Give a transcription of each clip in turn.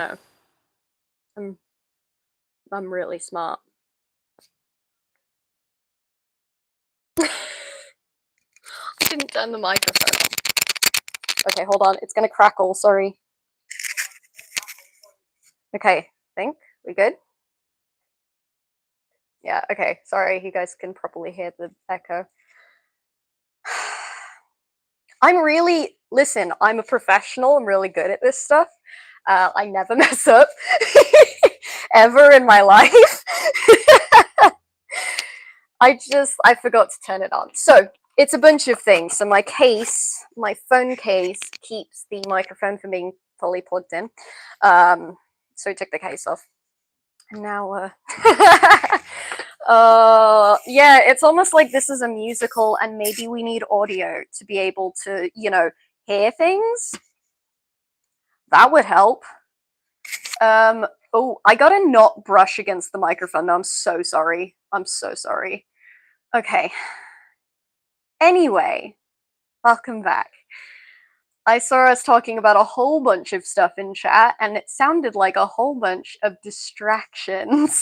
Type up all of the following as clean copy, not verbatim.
No. I'm really smart. I didn't turn the microphone on. Okay, hold on. It's gonna crackle, sorry. Okay, think? We good? Yeah, okay. Sorry, you guys can probably hear the echo. Listen, I'm a professional. I'm really good at this stuff. I never mess up ever in my life. I forgot to turn it on. So it's a bunch of things. So my phone case keeps the microphone from being fully plugged in. So I took the case off. And now, yeah, it's almost like this is a musical and maybe we need audio to be able to, hear things. That would help. Oh, I gotta not brush against the microphone. I'm so sorry. I'm so sorry. Okay. Anyway, welcome back. I saw us talking about a whole bunch of stuff in chat, and it sounded like a whole bunch of distractions.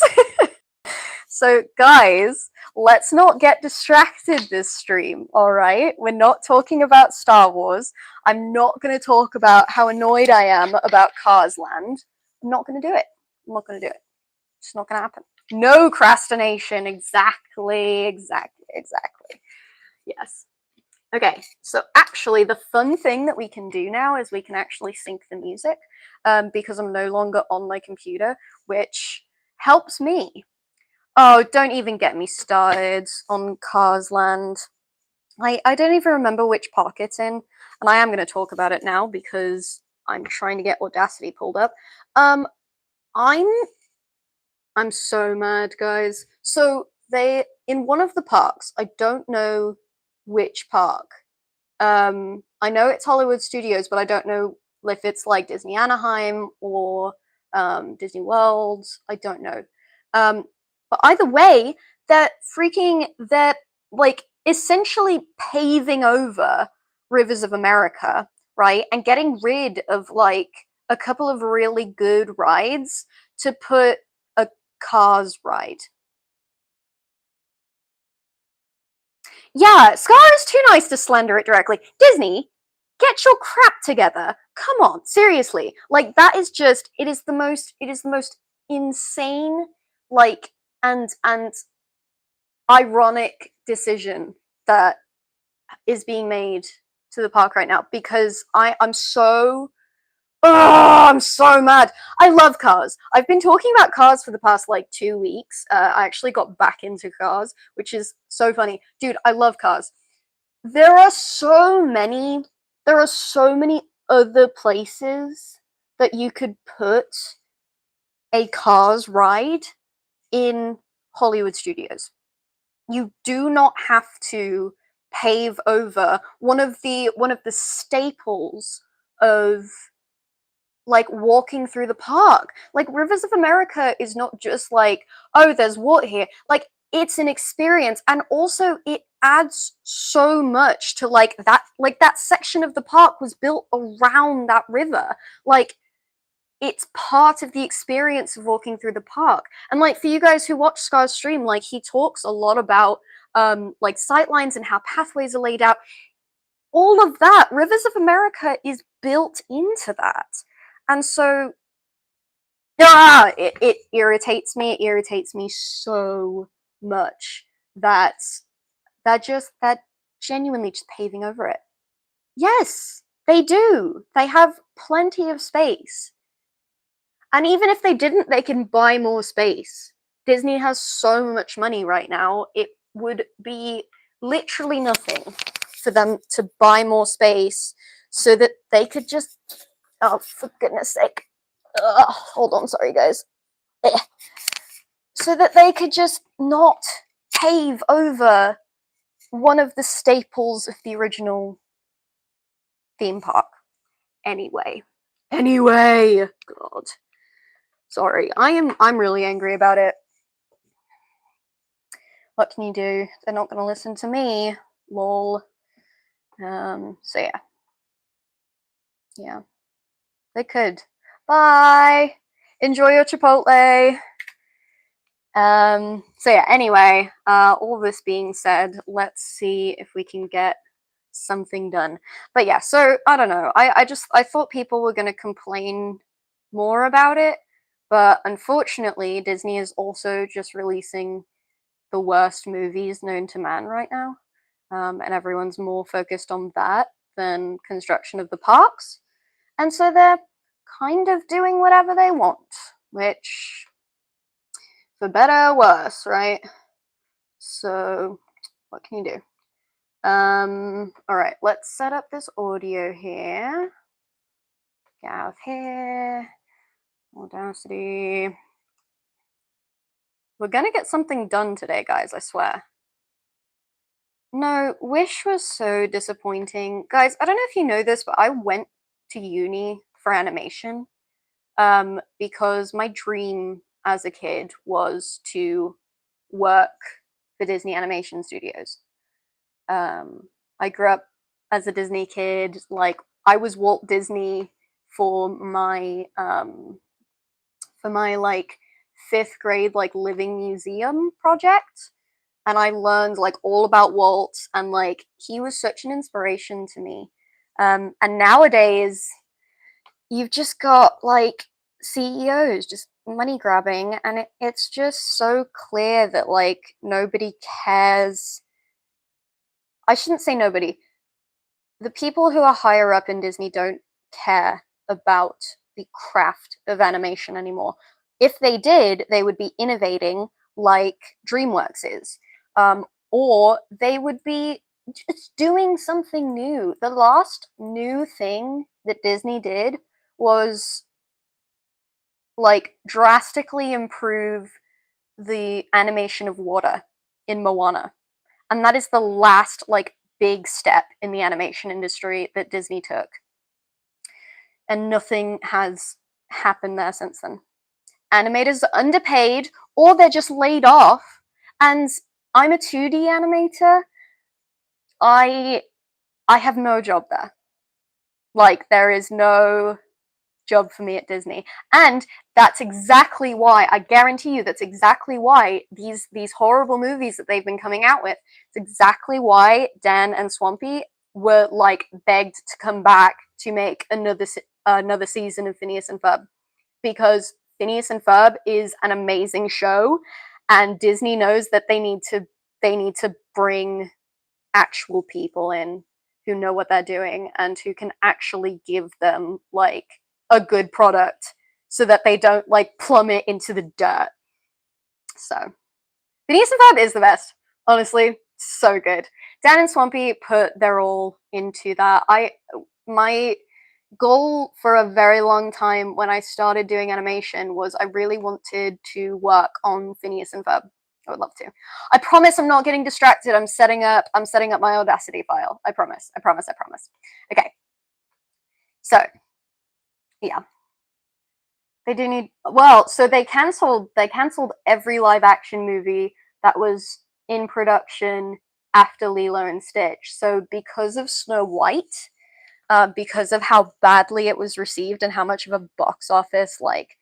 So, guys, let's not get distracted this stream, alright? We're not talking about Star Wars. I'm not going to talk about how annoyed I am about Cars Land. I'm not going to do it. I'm not going to do it. It's not going to happen. No procrastination. Exactly. Yes. Okay, so actually the fun thing that we can do now is we can actually sync the music because I'm no longer on my computer, which helps me. Oh, don't even get me started on Cars Land. I don't even remember which park it's in, and I am going to talk about it now because I'm trying to get Audacity pulled up. I'm so mad, guys. So in one of the parks, I don't know which park. I know it's Hollywood Studios, but I don't know if it's like Disney Anaheim or Disney World. I don't know. But either way, they're like essentially paving over Rivers of America, right? And getting rid of like a couple of really good rides to put a Cars ride. Yeah, Scar is too nice to slander it directly. Disney, get your crap together. Come on, seriously. Like that is just it is the most insane like and ironic decision that is being made to the park right now because I'm so I'm so mad. I love Cars. I've been talking about Cars for the past like 2 weeks. I actually got back into Cars, which is so funny. Dude, I love Cars. There are so many other places that you could put a Cars ride in Hollywood Studios. You do not have to pave over one of the staples of like walking through the park. Like Rivers of America is not just like, oh, there's water here. Like it's an experience, and also it adds so much to like that section of the park was built around that river. Like it's part of the experience of walking through the park. And like for you guys who watch Scar's stream, like he talks a lot about like sightlines and how pathways are laid out. All of that, Rivers of America is built into that. And so it irritates me. It irritates me so much that genuinely just paving over it. Yes, they do. They have plenty of space. And even if they didn't, they can buy more space. Disney has so much money right now, it would be literally nothing for them to buy more space so that they could just. Oh, for goodness sake. Hold on, sorry, guys. So that they could just not pave over one of the staples of the original theme park. Anyway, God. Sorry, I'm really angry about it. What can you do? They're not gonna listen to me. Lol. So yeah. Yeah. They could. Bye. Enjoy your Chipotle. So yeah, anyway, all this being said, let's see if we can get something done. But yeah, so I don't know. I thought people were gonna complain more about it, but unfortunately Disney is also just releasing the worst movies known to man right now. And everyone's more focused on that than construction of the parks. And so they're kind of doing whatever they want, which, for better or worse, right? So, what can you do? Alright, let's set up this audio here. Get out of here. Audacity. We're gonna get something done today, guys, I swear. No, Wish was so disappointing. Guys, I don't know if you know this, but I went to uni for animation because my dream as a kid was to work for Disney Animation Studios. I grew up as a Disney kid. Like, I was Walt Disney for my like 5th grade like living museum project, and I learned like all about Walt, and like he was such an inspiration to me. And nowadays, you've just got like CEOs just money grabbing, and it's just so clear that like nobody cares. I shouldn't say nobody. The people who are higher up in Disney don't care about the craft of animation anymore. If they did, they would be innovating like DreamWorks is. Or they would be just doing something new. The last new thing that Disney did was like drastically improve the animation of water in Moana. And that is the last like big step in the animation industry that Disney took. And nothing has happened there since then. Animators are underpaid or they're just laid off. And I'm a 2D animator. I have no job there. Like, there is no job for me at Disney. And that's exactly why, I guarantee you, that's exactly why these horrible movies that they've been coming out with, it's exactly why Dan and Swampy were like begged to come back to make another season of Phineas and Ferb, because Phineas and Ferb is an amazing show, and Disney knows that they need to bring actual people in who know what they're doing and who can actually give them like a good product so that they don't like plummet into the dirt. So Phineas and Ferb is the best, honestly. So good. Dan and Swampy put their all into that. My goal for a very long time when I started doing animation was I really wanted to work on Phineas and Ferb. I would love to. I promise I'm not getting distracted. I'm setting up my Audacity file. I promise. Okay. So, yeah. They do need, well, so they cancelled every live action movie that was in production after Lilo and Stitch. So because of Snow White, because of how badly it was received and how much of a box office like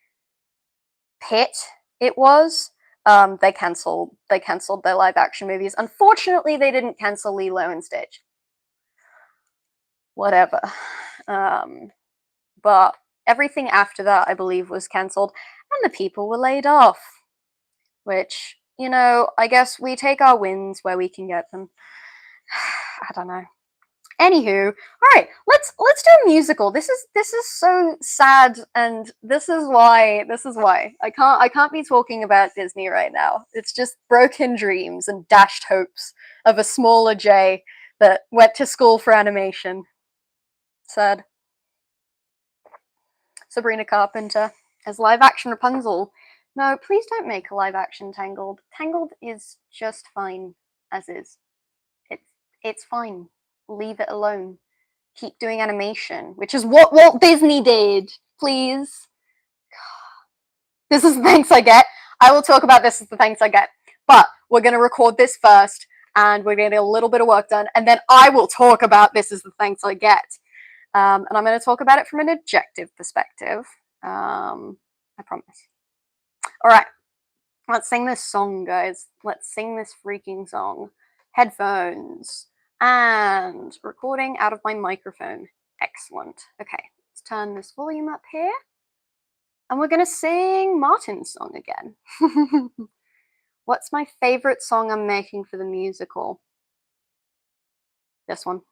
pit it was, they cancelled their live action movies. Unfortunately, they didn't cancel Lilo and Stitch. Whatever. But everything after that, I believe, was cancelled, and the people were laid off. Which, you know, I guess we take our wins where we can get them. I don't know. Anywho, all right, let's do a musical. This is so sad, and this is why I can't be talking about Disney right now. It's just broken dreams and dashed hopes of a smaller Jay that went to school for animation. Sad. Sabrina Carpenter as live action Rapunzel. No, please don't make a live action Tangled. Tangled is just fine as is. It's fine. Leave it alone. Keep doing animation, which is what Walt Disney did. Please. This is the thanks I get. I will talk about this as the thanks I get. But we're going to record this first, and we're going to get a little bit of work done, and then I will talk about this as the thanks I get. And I'm going to talk about it from an objective perspective. I promise. Alright, let's sing this song, guys. Let's sing this freaking song. Headphones. And recording out of my microphone. Excellent. Okay, let's turn this volume up here. And we're gonna sing Martin's song again. What's my favorite song I'm making for the musical? This one.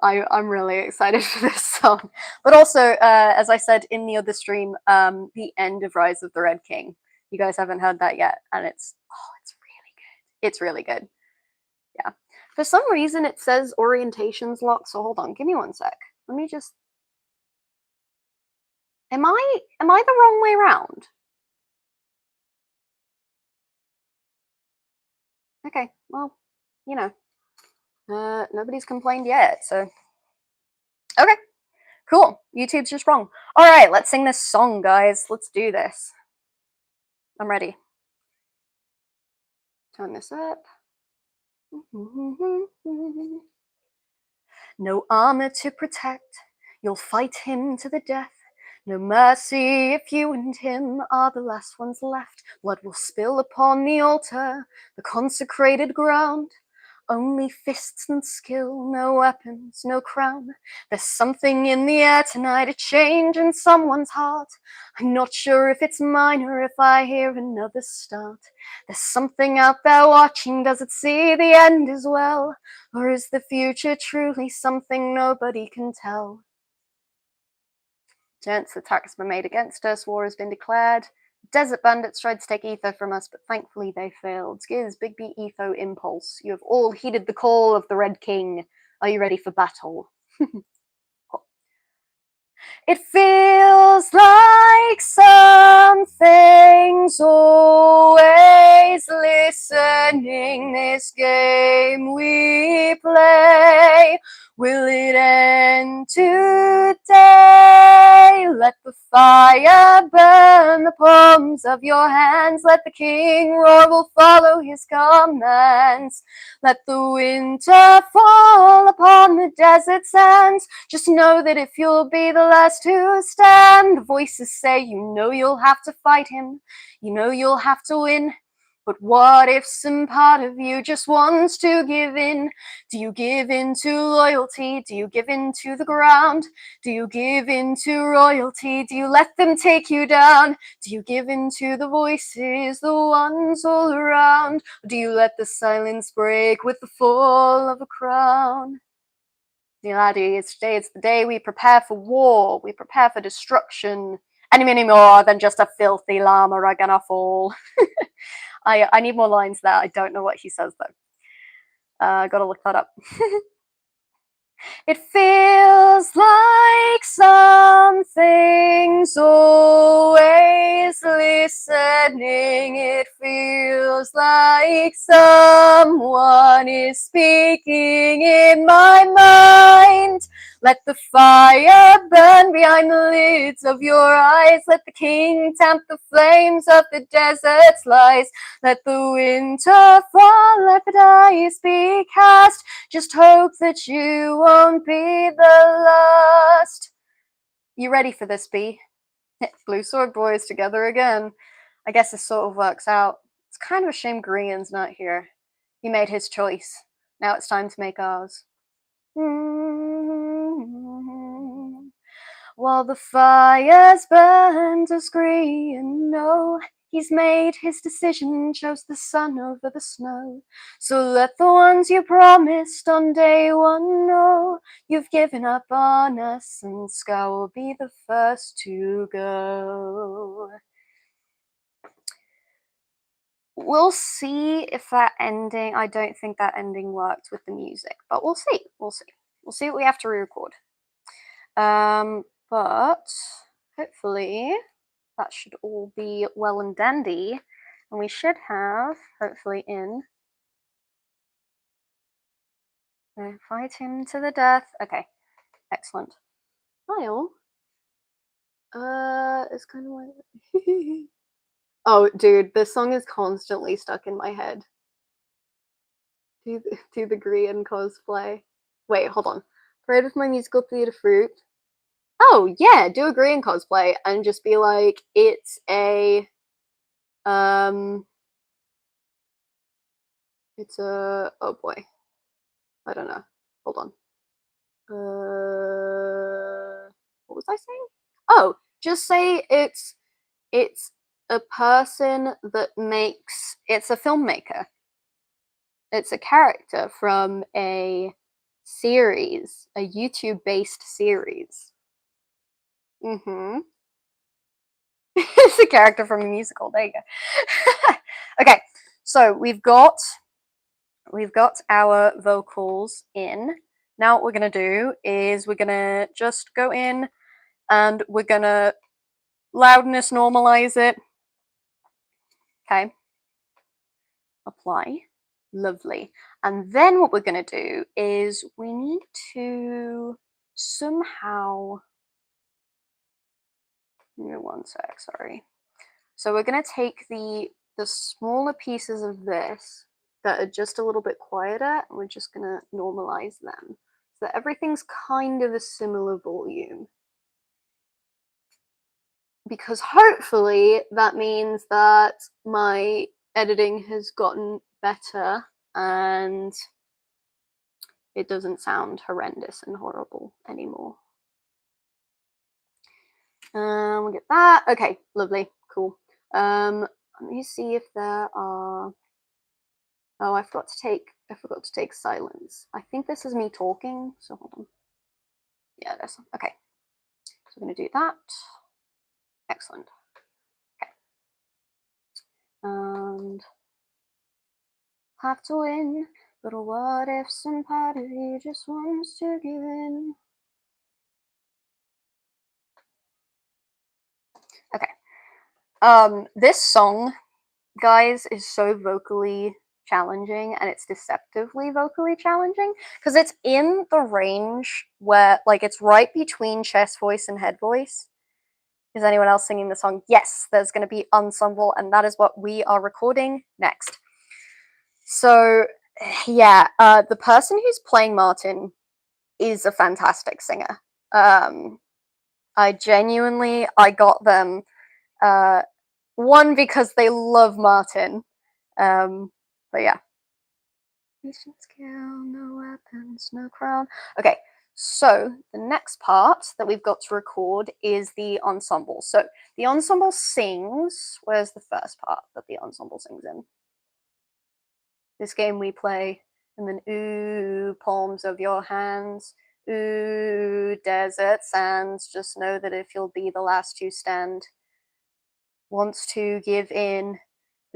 I'm really excited for this song. But also, as I said in the other stream, the end of Rise of the Red King. You guys haven't heard that yet, and it's really good. It's really good. Yeah. For some reason, it says orientations locked. So hold on, give me one sec. Let me just. Am I the wrong way around? Okay. Well, you know, nobody's complained yet. So okay. Cool. YouTube's just wrong. All right, let's sing this song, guys. Let's do this. I'm ready. Turn this up. No armor to protect, you'll fight him to the death. No mercy if you and him are the last ones left. Blood will spill upon the altar, the consecrated ground. Only fists and skill, no weapons, no crown. There's something in the air tonight, a change in someone's heart. I'm not sure if it's mine or if I hear another start. There's something out there watching, does it see the end as well? Or is the future truly something nobody can tell? Gents, attack has been made against us, war has been declared. Desert bandits tried to take ether from us, but thankfully they failed. Gives Big B Etho impulse. You have all heeded the call of the Red King. Are you ready for battle? It feels like something's always listening. This game we play, will it end today? Let the fire burn the palms of your hands. Let the king roar, we'll follow his commands. Let the winter fall upon the desert sands. Just know that if you'll be the last to stand, the voices say you know you'll have to fight him. You know you'll have to win. But what if some part of you just wants to give in? Do you give in to loyalty? Do you give in to the ground? Do you give in to royalty? Do you let them take you down? Do you give in to the voices, the ones all around? Or do you let the silence break with the fall of a crown? Dear laddies, today is the day we prepare for war. We prepare for destruction. Any more than just a filthy llama are gonna fall. I need more lines there. I don't know what he says though. Gotta look that up. It feels like something's always listening. It feels like someone is speaking in my mind. Let the fire burn behind the lids of your eyes. Let the king tamp the flames of the desert's lies. Let the winter fall, let the dice be cast. Just hope that you won't be the last. You ready for this, B? Blue Sword Boys together again. I guess this sort of works out. It's kind of a shame Grian's not here. He made his choice. Now it's time to make ours. While the fires burn, does Grian know? He's made his decision, chose the sun over the snow. So let the ones you promised on day one know you've given up on us, and Scar will be the first to go. We'll see if that ending, I don't think that ending worked with the music, but we'll see. We'll see. We'll see what we have to re-record. But hopefully that should all be well and dandy. And we should have, hopefully, in fight him to the death. Okay, excellent. Kyle, it's kind of like oh, dude, this song is constantly stuck in my head. Do the Grian cosplay. Wait, hold on. Parade with my musical theater fruit. Oh yeah, do a Korean cosplay and just be like, it's a um it's a oh boy. I don't know. Hold on. What was I saying? Oh, just say it's a person that makes it's a filmmaker. It's a character from a series, a YouTube-based series. Mm-hmm. It's a character from a musical. There you go. Okay, so we've got our vocals in. Now what we're gonna do is we're gonna just go in and we're gonna loudness normalize it. Okay, apply. Lovely. And then what we're gonna do is we need to somehow. Give me one sec. Sorry. So we're gonna take the smaller pieces of this that are just a little bit quieter, and we're just gonna normalize them so that everything's kind of a similar volume. Because hopefully that means that my editing has gotten better and it doesn't sound horrendous and horrible anymore. We'll get that. Okay, lovely, cool. Let me see if there are. Oh, I forgot to take silence. I think this is me talking, so hold on. Yeah, that's okay. So we're gonna do that. Excellent. Okay. And have to win, but what if some part of you just wants to give in? Okay. This song, guys, is so vocally challenging, and it's deceptively vocally challenging because it's in the range where, like, it's right between chest voice and head voice. Is anyone else singing the song? Yes, there's going to be ensemble, and that is what we are recording next. So, yeah, the person who's playing Martin is a fantastic singer. I got them. One, because they love Martin. But yeah. Scale, no weapons, no crown. Okay, so the next part that we've got to record is the ensemble. So the ensemble sings. Where's the first part that the ensemble sings in? This game we play, and then ooh, palms of your hands. Ooh, desert sands. Just know that if you'll be the last to stand, wants to give in.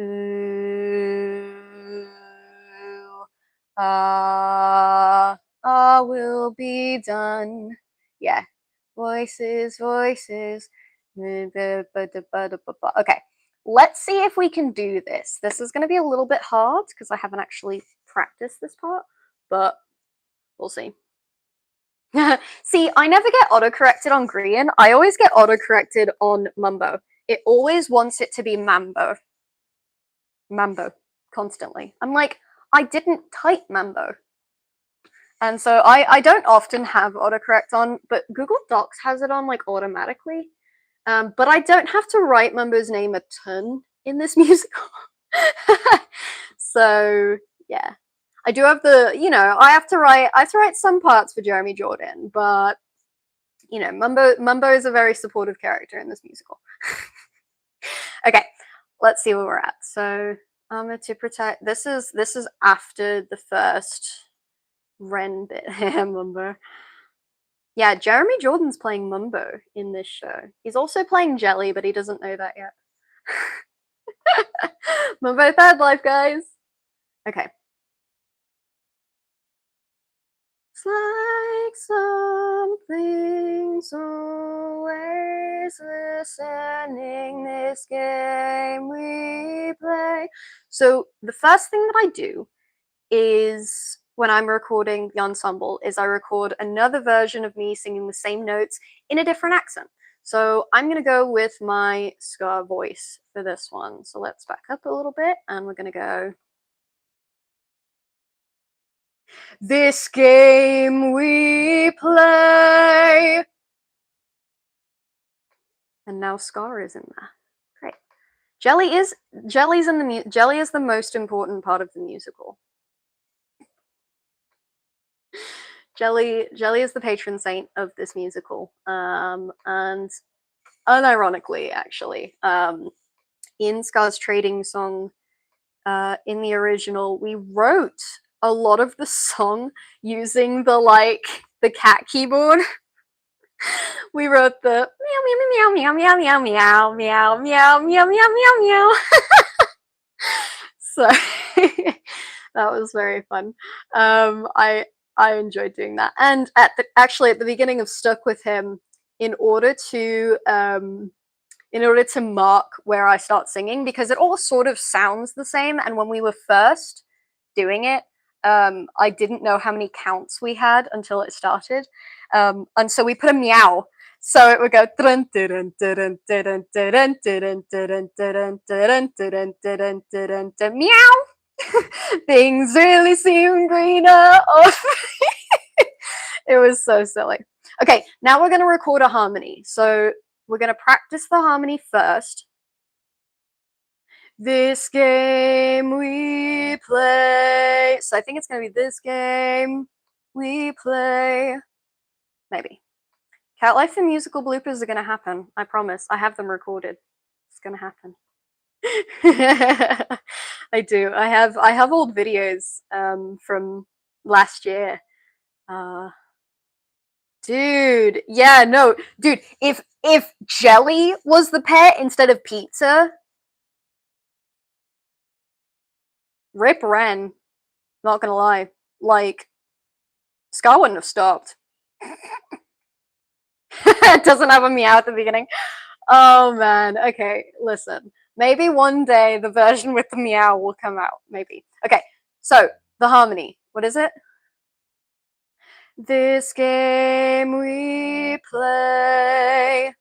Ooh, will be done. Yeah, voices, voices. Okay, let's see if we can do this. This is going to be a little bit hard because I haven't actually practiced this part, but we'll see. See, I never get autocorrected on Korean. I always get autocorrected on Mumbo. It always wants it to be Mambo. Mambo, constantly. I'm like, I didn't type Mambo. And so I don't often have autocorrect on, but Google Docs has it on like automatically. But I don't have to write Mambo's name a ton in this musical. So yeah. I do have I have to write some parts for Jeremy Jordan, but Mumbo is a very supportive character in this musical. Okay, let's see where we're at. So armor to protect. This is after the first Ren bit. Mumbo. Yeah, Jeremy Jordan's playing Mumbo in this show. He's also playing Jelly, but he doesn't know that yet. Mumbo third life, guys. Okay. It's like something's always listening, this game we play. So the first thing that I do is when I'm recording the ensemble is I record another version of me singing the same notes in a different accent. So I'm going to go with my Scar voice for this one. So let's back up a little bit and we're going to go. This game we play. And now Scar is in there. Great. Jelly is the most important part of the musical. Jelly is the patron saint of this musical. And unironically, actually, in Scar's trading song, in the original, we wrote a lot of the song using the cat keyboard. We wrote the meow meow meow meow meow meow meow meow meow meow meow meow. So that was very fun. I enjoyed doing that, and actually at the beginning of Stuck with Him, in order to mark where I start singing, because it all sort of sounds the same, and when we were first doing it, I didn't know how many counts we had until it started, and so we put a meow, so it would go meow. Things really seem greener. It was so silly. Okay, now we're going to record a harmony. So we're going to practice the harmony first. This game we play. So I think it's going to be this game we play. Maybe. Cat Life the musical bloopers are going to happen. I promise. I have them recorded. It's going to happen. I do. I have old videos from last year. Dude, yeah, no, dude. If jelly was the pet instead of pizza, rip Ren. Not gonna lie, like Scar wouldn't have stopped. It doesn't have a meow at the beginning. Oh man. Okay, listen. Maybe one day the version with the meow will come out. Maybe. Okay. So the harmony. What is it? This game we play.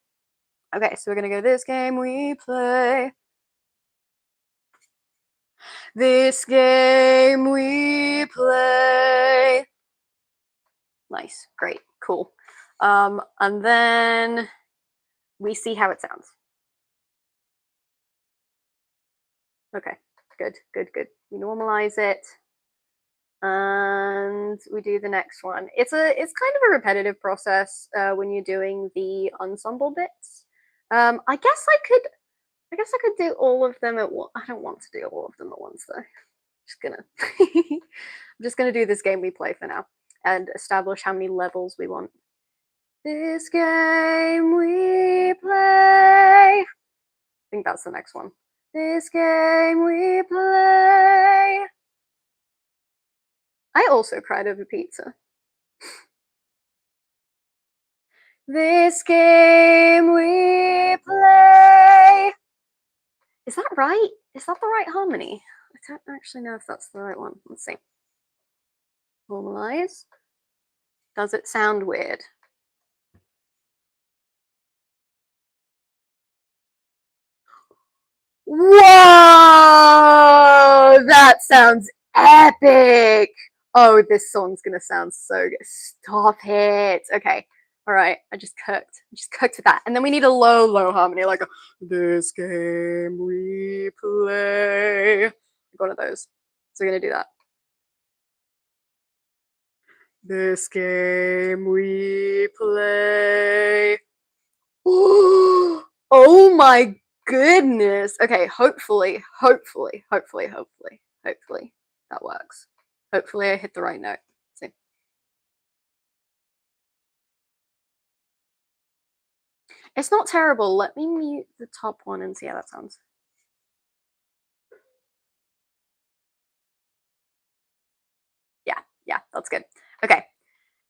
Okay, so we're gonna go this game we play. This game we play. Nice, great, cool. And then we see how it sounds. Okay, good. We normalize it. And we do the next one. It's kind of a repetitive process when you're doing the ensemble bits. I guess I could do all of them at once. I don't want to do all of them at once though. I'm just gonna do this game we play for now and establish how many levels we want. This game we play. I think that's the next one. This game we play. I also cried over pizza. This game we play. Is that right? Is that the right harmony? I don't actually know if that's the right one. Let's see. Normalize. Does it sound weird? Whoa! That sounds epic! Oh, this song's gonna sound so good. Stop it. Okay. All right. I just cooked with that. And then we need a low harmony, like a, this game we play. Like one of those. So we're gonna do that. This game we play. Oh my goodness. Okay, hopefully that works. Hopefully I hit the right note. See. It's not terrible. Let me mute the top one and see how that sounds. Yeah, that's good. Okay.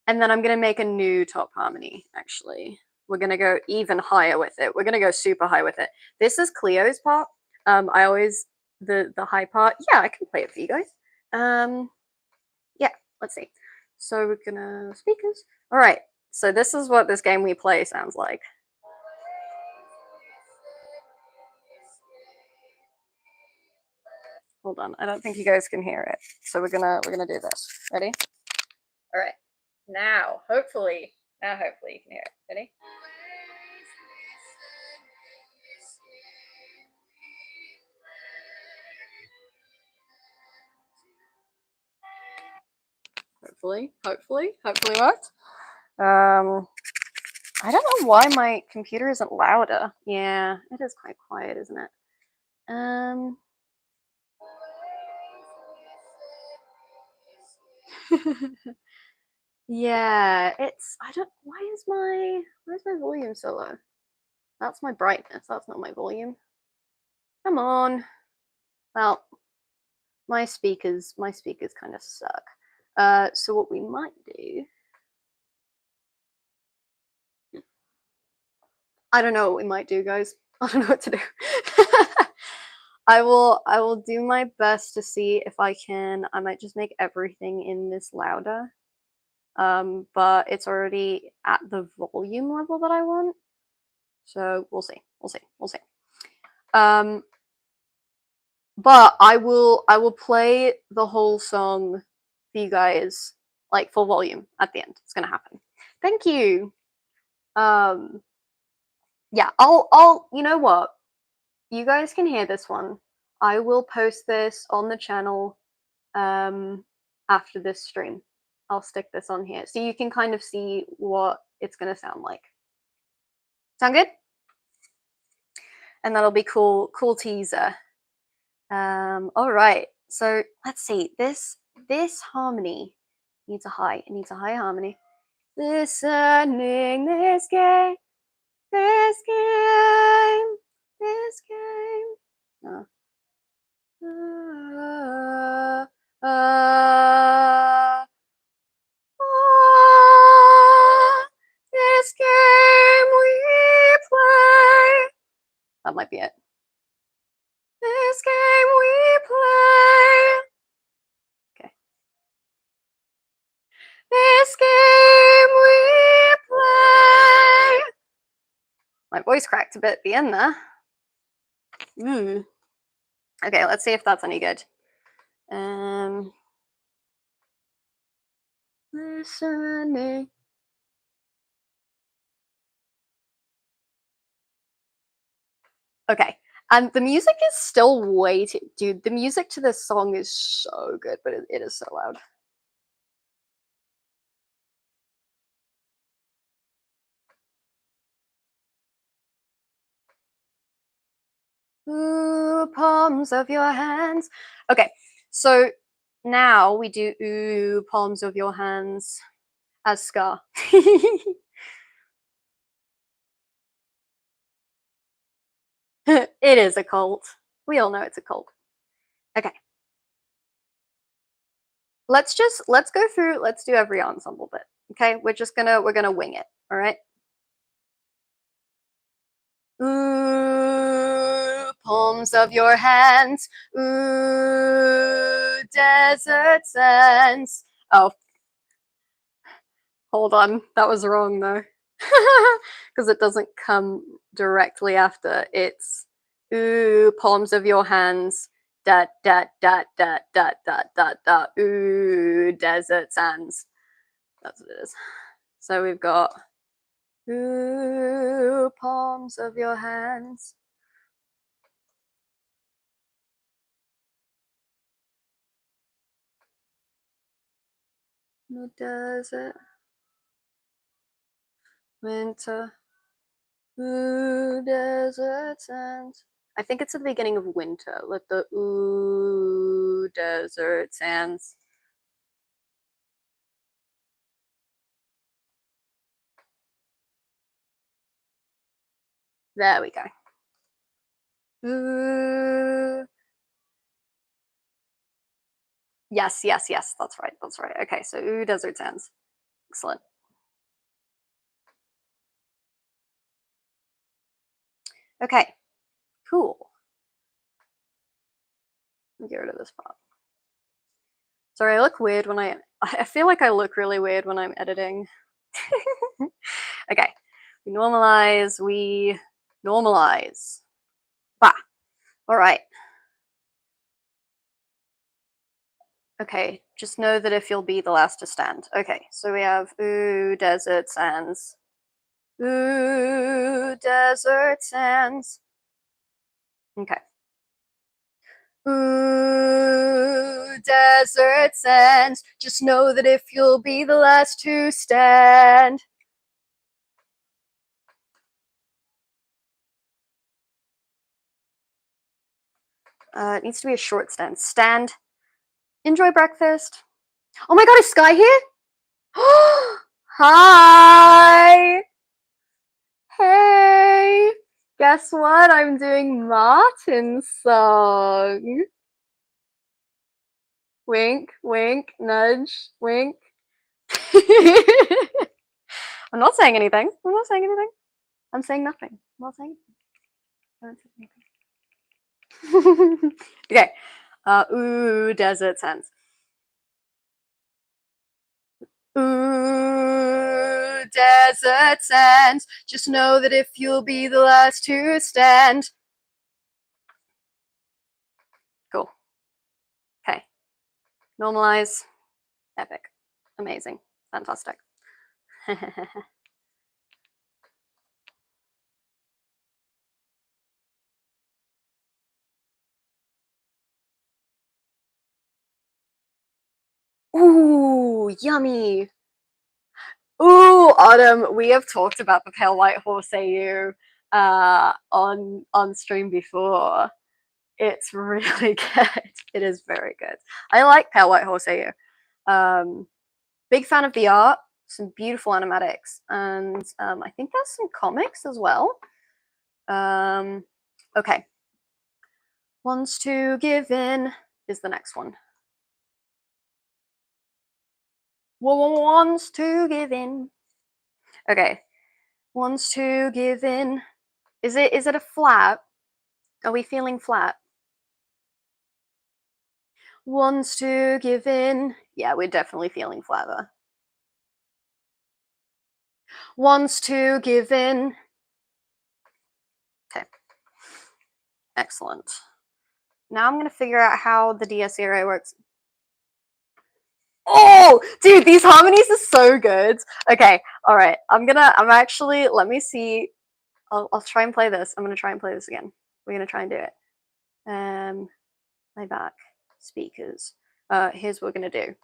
And then I'm going to make a new top harmony, actually. We're going to go even higher with it. We're going to go super high with it. This is Cleo's part. I always, the high part. Yeah, I can play it for you guys. Yeah, let's see. So we're going to speakers. All right. So this is what this game we play sounds like. Hold on. I don't think you guys can hear it. So we're going to do this. Ready? All right. Now, hopefully you can hear it. Ready? Hopefully worked. I don't know why my computer isn't louder. Yeah, it is quite quiet, isn't it? Yeah, it's why is my volume so low? That's my brightness, that's not my volume. Come on. Well, my speakers kind of suck. So what we might do, I don't know what we might do, guys. I don't know what to do. I will do my best to see if I might just make everything in this louder. But it's already at the volume level that I want. So we'll see. But I will play the whole song for you guys, like full volume at the end. It's gonna happen. Thank you. Yeah, I'll you know what? You guys can hear this one. I will post this on the channel after this stream. I'll stick this on here so you can kind of see what it's gonna sound like. Sound good? And that'll be cool teaser. All right. So let's see. This harmony needs a high. It needs a high harmony. Listening this game. Oh. This game we play. That might be it. This game we play. Okay. This game we play. My voice cracked a bit at the end there. Okay, let's see if that's any good. Listening. Okay, and the music is still way too, dude, the music to this song is so good, but it is so loud. Ooh, palms of your hands. Okay, so now we do ooh, palms of your hands as Scar. It is a cult. We all know it's a cult. Okay. Let's go through, let's do every ensemble bit. Okay, we're gonna wing it, all right? Ooh, palms of your hands. Ooh, desert sands. Oh, hold on, that was wrong though, because it doesn't come directly after. It's ooh, palms of your hands. Dot dot dot dot dot dot dot dot. Ooh, desert sands. That's what it is. So we've got ooh, palms of your hands. No desert. Winter. Ooh, desert sands. I think it's at the beginning of winter. Let the ooh, desert sands. There we go. Ooh. Yes, that's right. Okay, so ooh, desert sands. Excellent. Okay, cool. Let me get rid of this part. Sorry, I look weird when I feel like I look really weird when I'm editing. Okay, we normalize. Bah. All right. Okay, just know that if you'll be the last to stand. Okay, so we have ooh, desert sands. Ooh, desert sands. Okay. Ooh, desert sands, just know that if you'll be the last to stand. It needs to be a short stand. Stand. Enjoy breakfast. Oh my god, is Sky here? Hi! Hey! Guess what? I'm doing Martin's song. Wink, wink, nudge, wink. I'm not saying anything. I'm not saying anything. I'm saying nothing. I'm not saying anything. Okay. Ooh, desert sands. Ooh, desert sands. Just know that if you'll be the last to stand. Cool. Okay. Normalize. Epic. Amazing. Fantastic. Ooh, yummy. Ooh, Autumn, we have talked about the Pale White Horse AU on stream before. It's really good. It is very good. I like Pale White Horse AU. Big fan of the art, some beautiful animatics, and I think there's some comics as well. Okay. Wants to give in is the next one. Wants to give in. Okay. Wants to give in. Is it a flat? Are we feeling flat? Wants to give in. Yeah, we're definitely feeling flatter. Wants to give in. Okay. Excellent. Now I'm going to figure out how the DS irae works. Oh, dude, these harmonies are so good. Okay, all right. Let me see. I'll try and play this. I'm going to try and play this again. We're going to try and do it. Playback, speakers. Here's what we're going to do.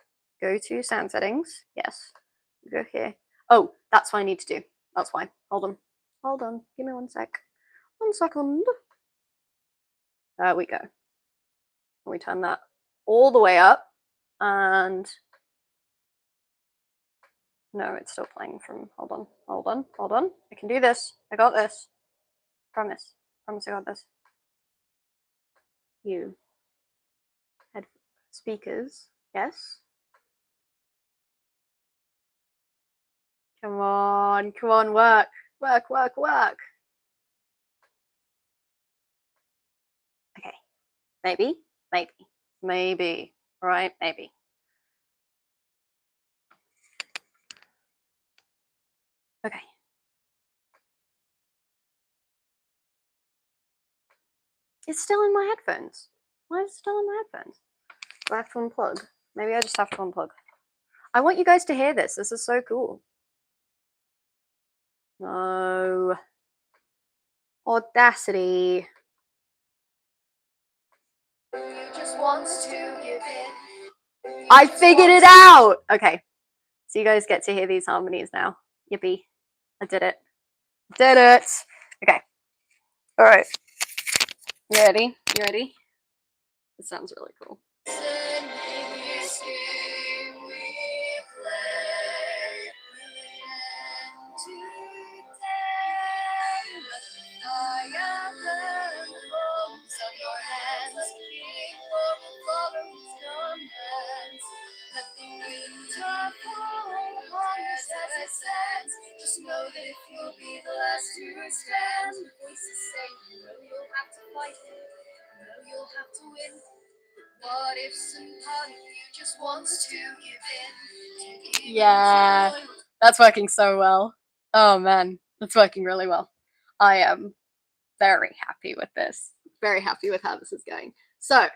Go to sound settings. Yes. Go here. Oh, that's what I need to do. That's why. Hold on. Hold on. Give me 1 sec. 1 second. There we go. We turn that all the way up. And no, it's still playing from. Hold on. Hold on. Hold on. I can do this. I got this. Promise. Promise I got this. You. Head speakers. Yes. Come on. Come on. Work. Work, work, work. Okay. Maybe. Maybe. Maybe. All right. Maybe. Okay. It's still in my headphones. Why is it still in my headphones? Do I have to unplug? Maybe I just have to unplug. I want you guys to hear this. This is so cool. No. Audacity. Just wants to give in. I figured it out! Okay. So you guys get to hear these harmonies now. Yippee. I did it. Did it! Okay. Alright. You ready? You ready? This sounds really cool. Just know that if you'll be the last to stand, voices say, you know you'll have to fight it, you know you'll have to win. What if some part of you just wants to give in? Yeah, that's working so well. Oh man, that's working really well. I am very happy with this. Very happy with how this is going. So,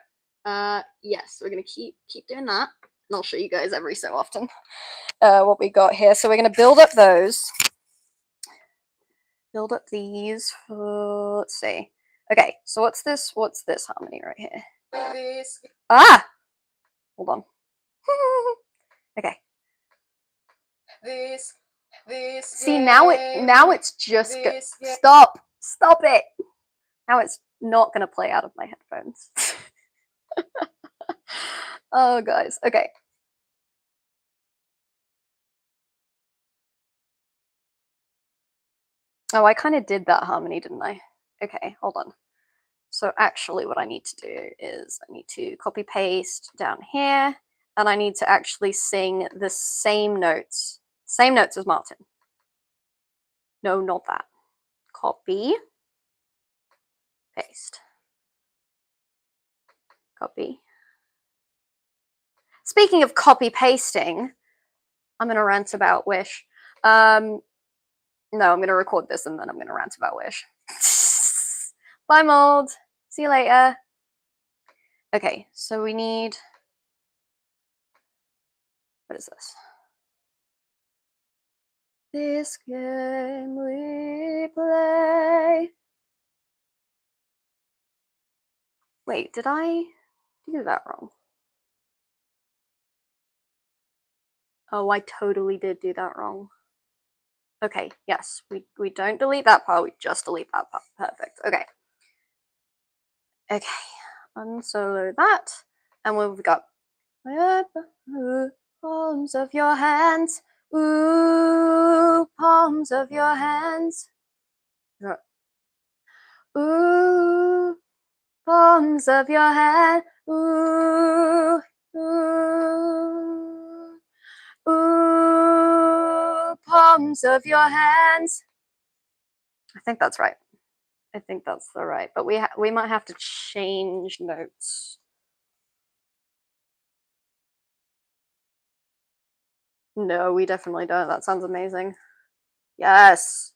yes, we're gonna keep doing that, and I'll show you guys every so often what we got here. So we're gonna build up those. Build up these. Let's see. Okay, so what's this harmony right here? Ah! hold on. Okay. See, now it's just stop it. Now it's not gonna play out of my headphones. Oh, guys. Okay. Oh, I kind of did that harmony, didn't I? Okay, hold on. So actually what I need to do is I need to copy paste down here, and I need to actually sing the same notes as Martin. No, not that. Copy, paste, copy. Speaking of copy pasting, I'm gonna rant about Wish. No, I'm gonna record this and then I'm gonna rant about Wish. Bye, mold. See you later. Okay, so we need. What is this? This game we play. Wait, did I do that wrong? Oh, I totally did do that wrong. Okay, yes, we don't delete that part, we just delete that part. Perfect. Okay. Okay, unsolo that, and we've got palms of your hands, ooh, palms of your hands, ooh, palms of your hand, ooh, ooh, ooh, palms of your hands. I think that's right. I think that's the right, but we might have to change notes. No, we definitely don't. That sounds amazing. Yes.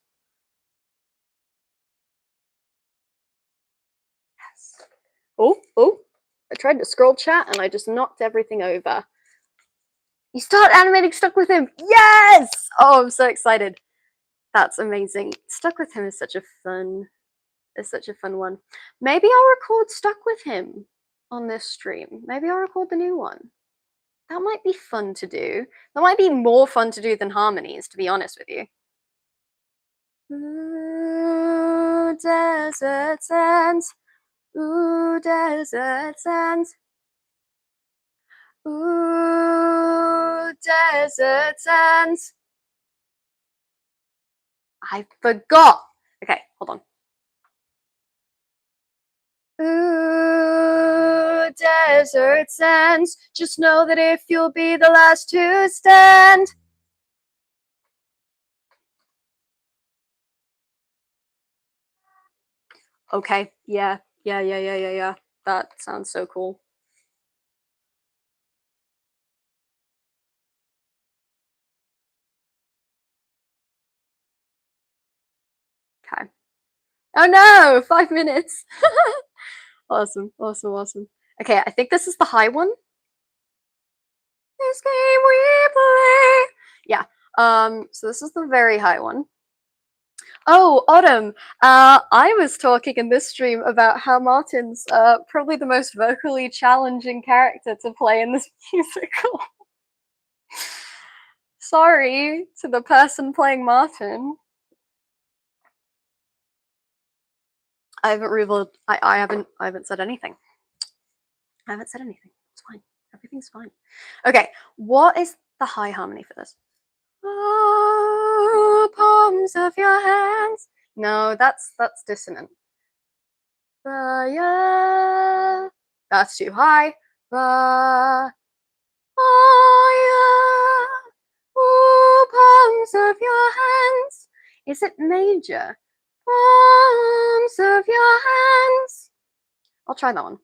Yes. Oh, I tried to scroll chat and I just knocked everything over. You start animating Stuck With Him. Yes! Oh, I'm so excited. That's amazing. Stuck With Him is such a fun one. Maybe I'll record Stuck With Him on this stream. Maybe I'll record the new one. That might be fun to do. That might be more fun to do than harmonies, to be honest with you. Ooh, desert sands. Ooh, desert sands. Ooh, desert sands. I forgot. Okay, hold on. Ooh, desert sands. Just know that if you'll be the last to stand. Okay, yeah. That sounds so cool. Okay. Oh no, 5 minutes. Awesome. Okay, I think this is the high one. This game we play. Yeah. So this is the very high one. Oh, Autumn. I was talking in this stream about how Martin's probably the most vocally challenging character to play in this musical. Sorry to the person playing Martin. I haven't revealed. I haven't said anything. I haven't said anything. It's fine. Everything's fine. Okay, what is the high harmony for this? Oh, palms of your hands. No, that's dissonant. Yeah, that's too high. Ooh, palms of your hands. Is it major? Palms of your hands. I'll try that one.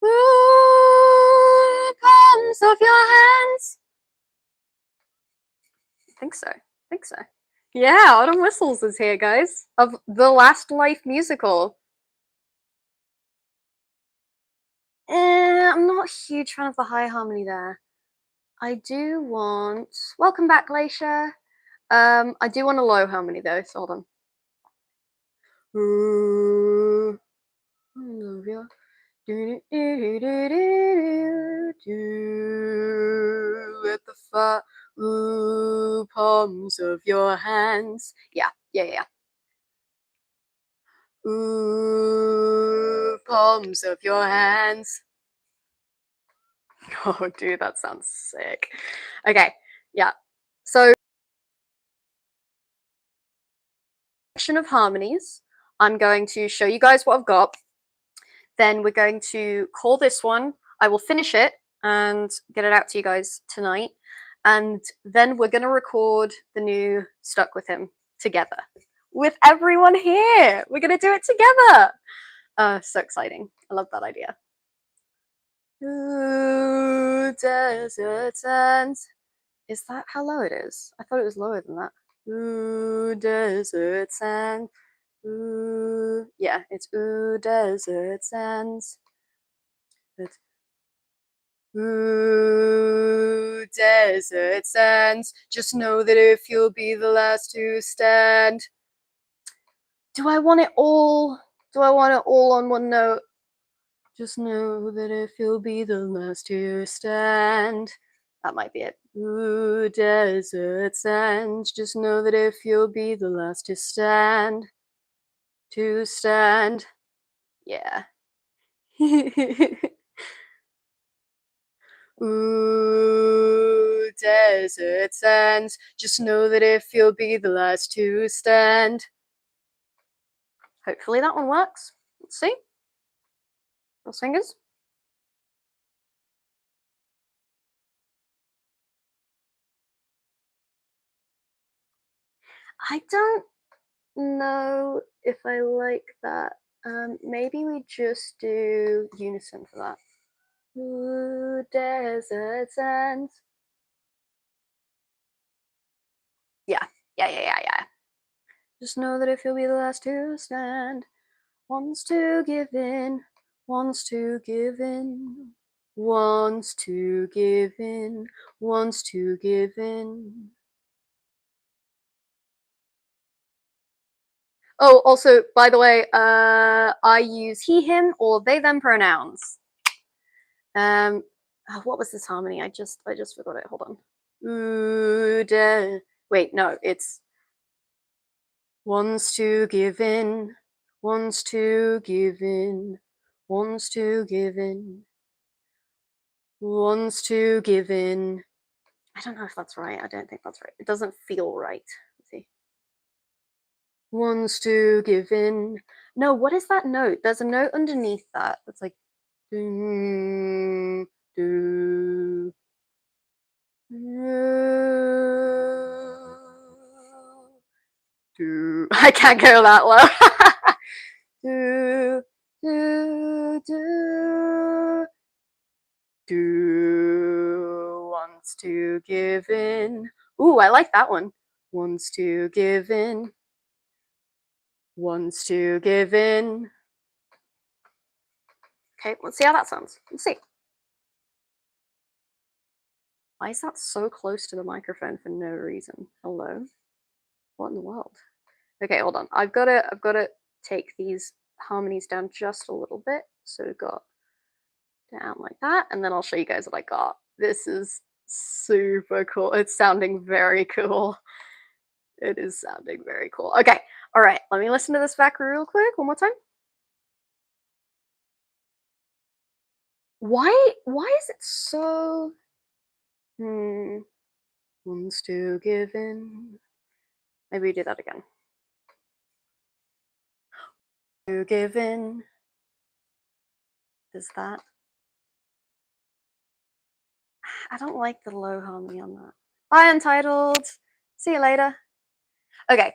Ooh, palms of your hands. I think so. Yeah, Autumn Whistles is here, guys, of The Last Life musical. I'm not a huge fan of the high harmony there. I do want. Welcome back, Glacier. I do want a low harmony though, so hold on. Ooh, I love you. do with the fat palms of your hands. Yeah. Ooh, palms of your hands. Oh, dude, that sounds sick. Okay, yeah. So, section of harmonies. I'm going to show you guys what I've got. Then we're going to call this one. I will finish it and get it out to you guys tonight. And then we're going to record the new Stuck With Him together with everyone here. We're going to do it together. So exciting. I love that idea. Ooh, desert sands. Is that how low it is? I thought it was lower than that. Ooh, desert sands. Ooh, yeah, it's ooh, desert sands. It's ooh, desert sands. Just know that if you'll be the last to stand. Do I want it all? Do I want it all on one note? Just know that if you'll be the last to stand. That might be it. Ooh, desert sands. Just know that if you'll be the last to stand. To stand. Yeah. Ooh, desert sands. Just know that if you'll be the last to stand. Hopefully that one works. Let's see. Cross fingers. I don't know if I like that. Maybe we just do unison for that. Ooh, desert sands. Yeah. Just know that if you'll be the last to stand, wants to give in, wants to give in, wants to give in, wants to give in. Oh, also, by the way, I use he, him, or they, them pronouns. What was this harmony? I just forgot it. Hold on. Ooh, wait, no, it's wants to give in, wants to give in, wants to give in, wants to give in. I don't know if that's right. I don't think that's right. It doesn't feel right. Let's see. Wants to give in. No, what is that note? There's a note underneath that that's like do, do, do. I can't go that low. do, do, do, do. Wants to give in. Ooh, I like that one. Wants to give in. Wants to give in. Okay, let's see how that sounds. Let's see. Why is that so close to the microphone for no reason? Hello? What in the world? Okay, hold on. I've got to take these harmonies down just a little bit. So we've got down like that, and then I'll show you guys what I got. This is super cool. It's sounding very cool. It is sounding very cool. Okay, all right. Let me listen to this back real quick one more time. Why is it so wants to give in? Maybe we do that again. To give in. Is that? I don't like the low harmony on that. Bye, Untitled. See you later. Okay.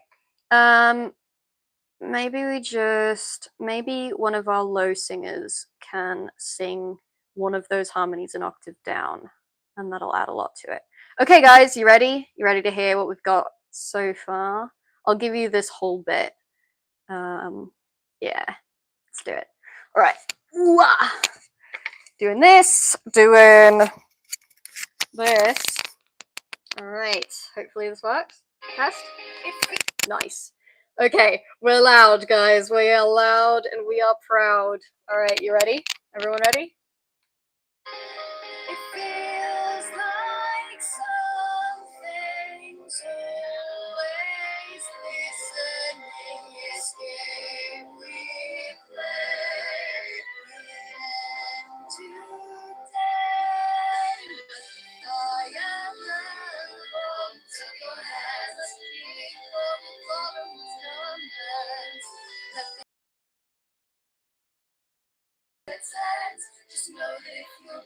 Maybe one of our low singers can sing one of those harmonies an octave down, and that'll add a lot to it. Okay, guys, you ready? You ready to hear what we've got so far? I'll give you this whole bit. Yeah, let's do it. All right. Wah! Doing this, doing this. All right. Hopefully this works. Test. Nice. Okay, we're loud, guys. We are loud and we are proud. All right, you ready? Everyone ready? If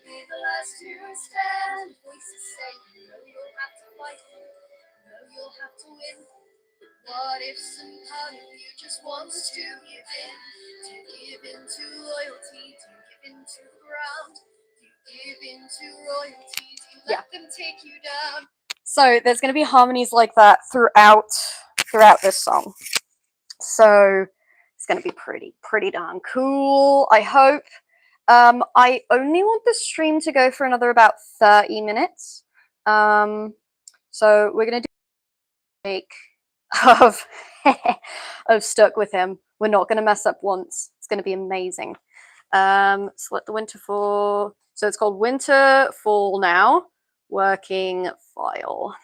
be the last to stand. Voices say, no, you'll have to fight, no, you'll have to win. What if some part of you just wants to give in to loyalty, to give in to the ground, to give in to royalty, to let them take you down. So there's going to be harmonies like that throughout this song. So it's going to be pretty darn cool, I hope. I only want the stream to go for another about 30 minutes. So we're going to do a make of of Stuck With Him. We're not going to mess up once. It's going to be amazing. Select the winter fall. So it's called Winter Fall Now. Working file.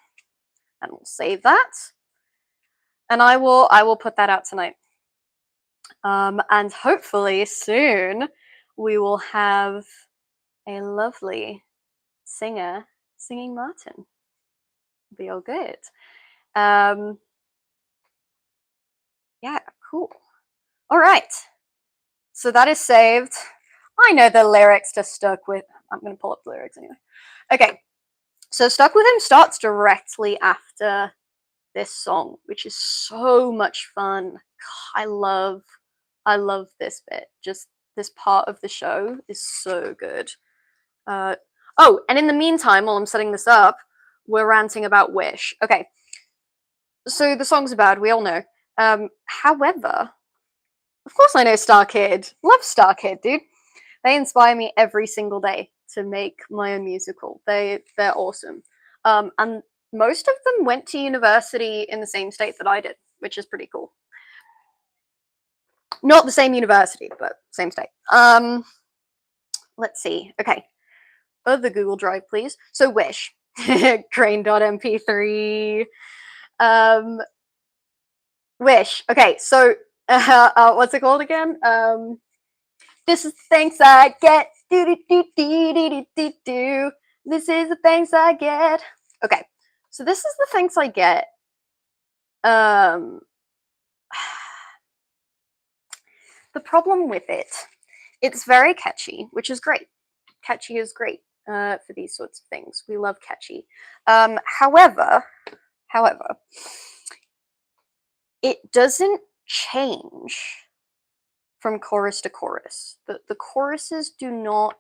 And we'll save that. And I will put that out tonight. And hopefully soon we will have a lovely singer singing Martin. It'll be all good. Yeah, cool. All right. So that is saved. I know the lyrics to Stuck With. I'm going to pull up the lyrics anyway. Okay. So Stuck With Him starts directly after this song, which is so much fun. God, I love this bit. Just this part of the show is so good. Oh, and in the meantime, while I'm setting this up, we're ranting about Wish. Okay. So the songs are bad, we all know. However, of course I know Star Kid. Love Star Kid, dude. They inspire me every single day to make my own musical. They're awesome. And most of them went to university in the same state that I did, which is pretty cool. Not the same university, but same state. Let's see. Okay. The Google Drive, please. So Wish. Crane.mp3. Wish. Okay, so what's it called again? This is the thanks I get. Do do do do do do do. This is the thanks I get. Okay, so this is the thanks I get. The problem with it, it's very catchy, which is great. Catchy is great for these sorts of things. We love catchy. However, it doesn't change from chorus to chorus. The choruses do not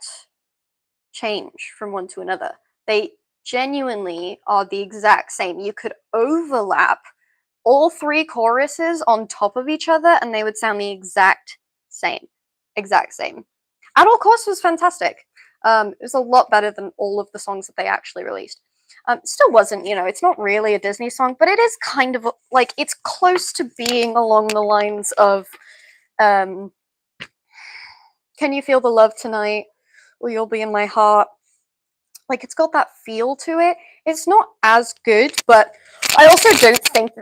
change from one to another. They genuinely are the exact same. You could overlap all three choruses on top of each other and they would sound the exact same. Exact same. Adult Course was fantastic. It was a lot better than all of the songs that they actually released. Still wasn't, it's not really a Disney song, but it is kind of like, it's close to being along the lines of, Can You Feel the Love Tonight? Or You'll Be in My Heart. Like, it's got that feel to it. It's not as good, but I also don't think,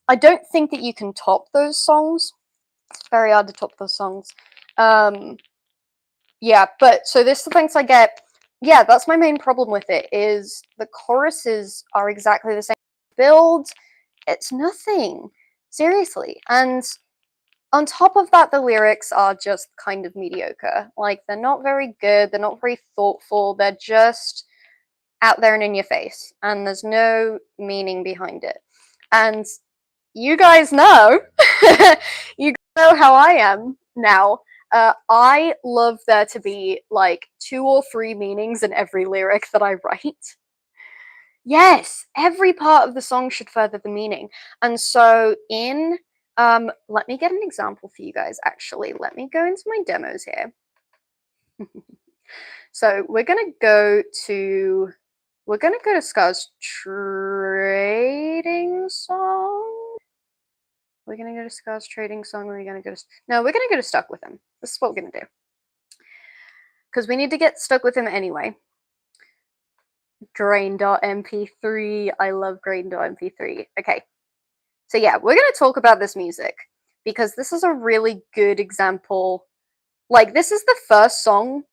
I don't think that you can top those songs. It's very hard to top those songs. Yeah, but so this is the thanks I get. Yeah, that's my main problem with it, is the choruses are exactly the same. Build, it's nothing. Seriously. And on top of that, the lyrics are just kind of mediocre. Like, they're not very good, they're not very thoughtful, they're just out there and in your face. And there's no meaning behind it. And you guys know, you know how I am now. I love there to be like 2 or 3 meanings in every lyric that I write. Yes, every part of the song should further the meaning. And so in, let me get an example for you guys, actually. Let me go into my demos here. So we're gonna go to Scar's trading song. We're gonna go to Scar's trading song. We're gonna go to Stuck With Him. This is what we're gonna do. Because we need to get Stuck With Him anyway. Grain.mp3. I love Grain.mp3. Okay. So yeah, we're gonna talk about this music because this is a really good example. Like, this is the first song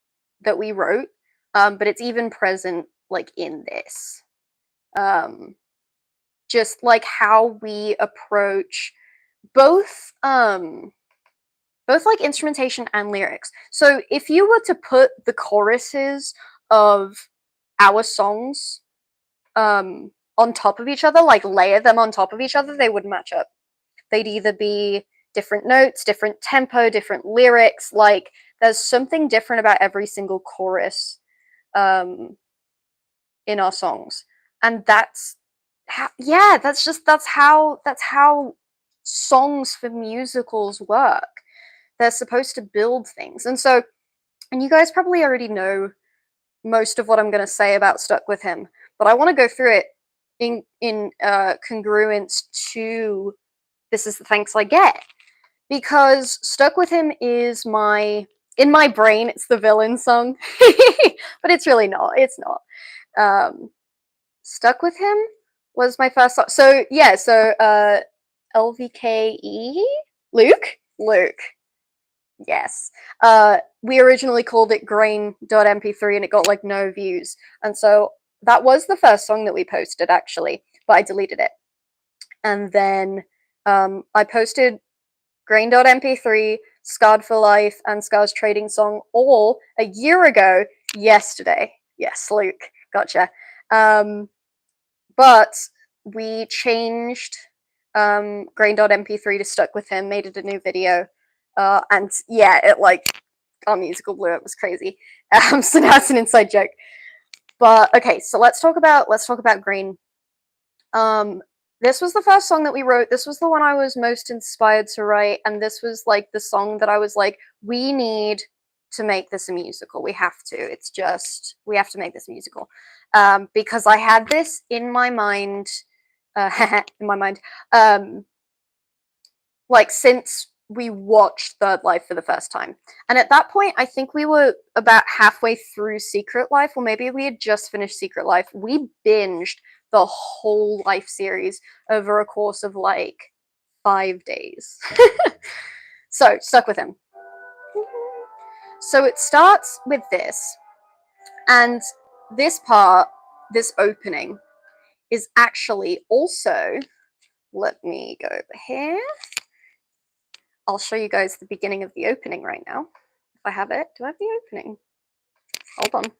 that we wrote, but it's even present like in this. Just like how we approach both both like instrumentation and lyrics. So if you were to put the choruses of our songs on top of each other, like layer them on top of each other, they wouldn't match up. They'd either be different notes, different tempo, different lyrics. Like there's something different about every single chorus in our songs, and that's how, yeah, that's how songs for musicals work. They're supposed to build things, and so, and you guys probably already know most of what I'm going to say about Stuck With Him, but I want to go through it in congruence to This Is the Thanks I Get, because Stuck With Him is in my brain it's the villain song, but it's really not. It's not. Stuck With Him was my first song. So yeah, so LVKE? Luke. Yes. We originally called it grain.mp3 and it got like no views. And so that was the first song that we posted actually, but I deleted it. And then I posted grain.mp3, Scarred for Life, and Scar's Trading Song all a year ago yesterday. Yes, Luke. Gotcha. But we changed grain.mp3 to Stuck With Him, made it a new video, and yeah, it like our musical blew up. It was crazy. So now it's an inside joke. But okay, so let's talk about Green. This was the first song that we wrote. This was the one I was most inspired to write, and this was like the song that I was like, we need to make this a musical. We have to. It's just we have to make this musical. Because I had this in my mind, like since we watched Third Life for the first time. And at that point, I think we were about halfway through Secret Life, or maybe we had just finished Secret Life. We binged the whole Life series over a course of like 5 days. So, Stuck With Him. So it starts with this, and this part, this opening, is actually also, let me go over here. I'll show you guys the beginning of the opening right now. If I have it. Do I have the opening? Hold on.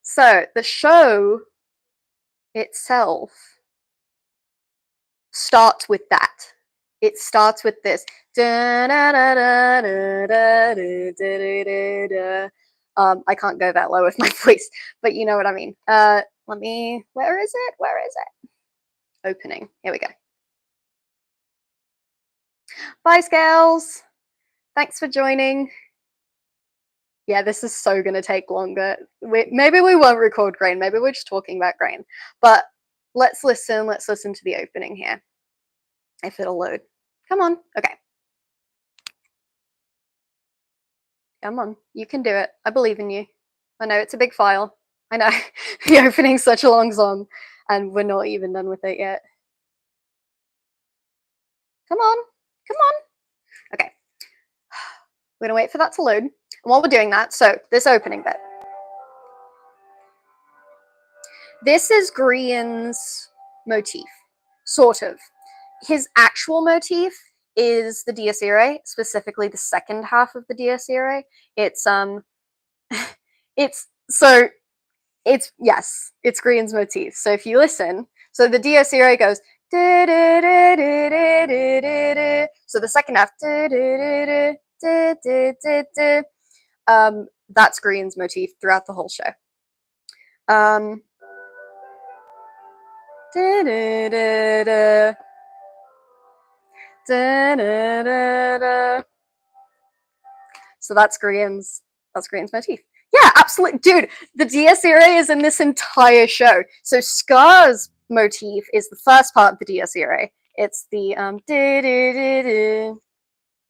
So the show itself starts with that. It starts with this. I can't go that low with my voice, but you know what I mean. Where is it? Opening. Here we go. Bye, Scales. Thanks for joining. Yeah, this is so going to take longer. Maybe we won't record Grain. Maybe we're just talking about Grain. But let's listen. Let's listen to the opening here. If it'll load. Come on. Okay. Come on. You can do it. I believe in you. I know it's a big file. I know. The opening's such a long song, and we're not even done with it yet. Come on. Come on. Okay. We're going to wait for that to load. And while we're doing that, so this opening bit. This is Grian's motif, sort of. His actual motif is the Dies Irae, specifically the second half of the Dies Irae. It's it's Grian's motif. So if you listen, so the Dies Irae goes. So the second half. That's Grian's motif throughout the whole show. So that's Grian's motif. Yeah, absolutely. Dude, the Dies Irae is in this entire show. So Scar's motif is the first part of the Dies Irae. It's the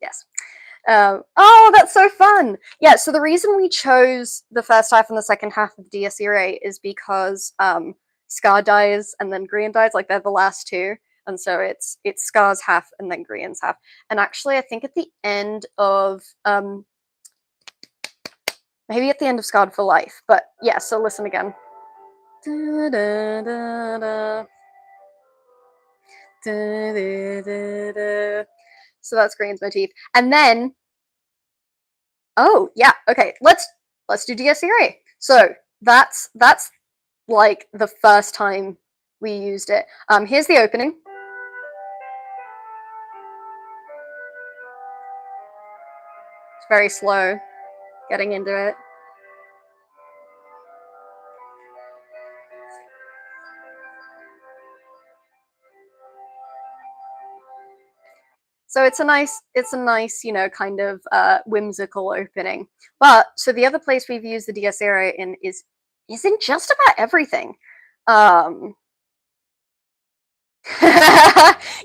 yes. Oh, that's so fun. Yeah, so the reason we chose the first half and the second half of Dies Irae is because Scar dies and then Grian dies, like they're the last two. And so it's Scar's half and then Grian's half. And actually I think at the end of maybe at the end of Scarred for Life. But yeah, so listen again. Da, da, da, da. Da, da, da, da. So that's Green's motif. And then, oh yeah, okay, let's do Dies Irae. So that's like the first time we used it. Here's the opening. It's very slow getting into it. So it's a nice, you know, kind of whimsical opening. But so the other place we've used the Dies Irae in is in just about everything.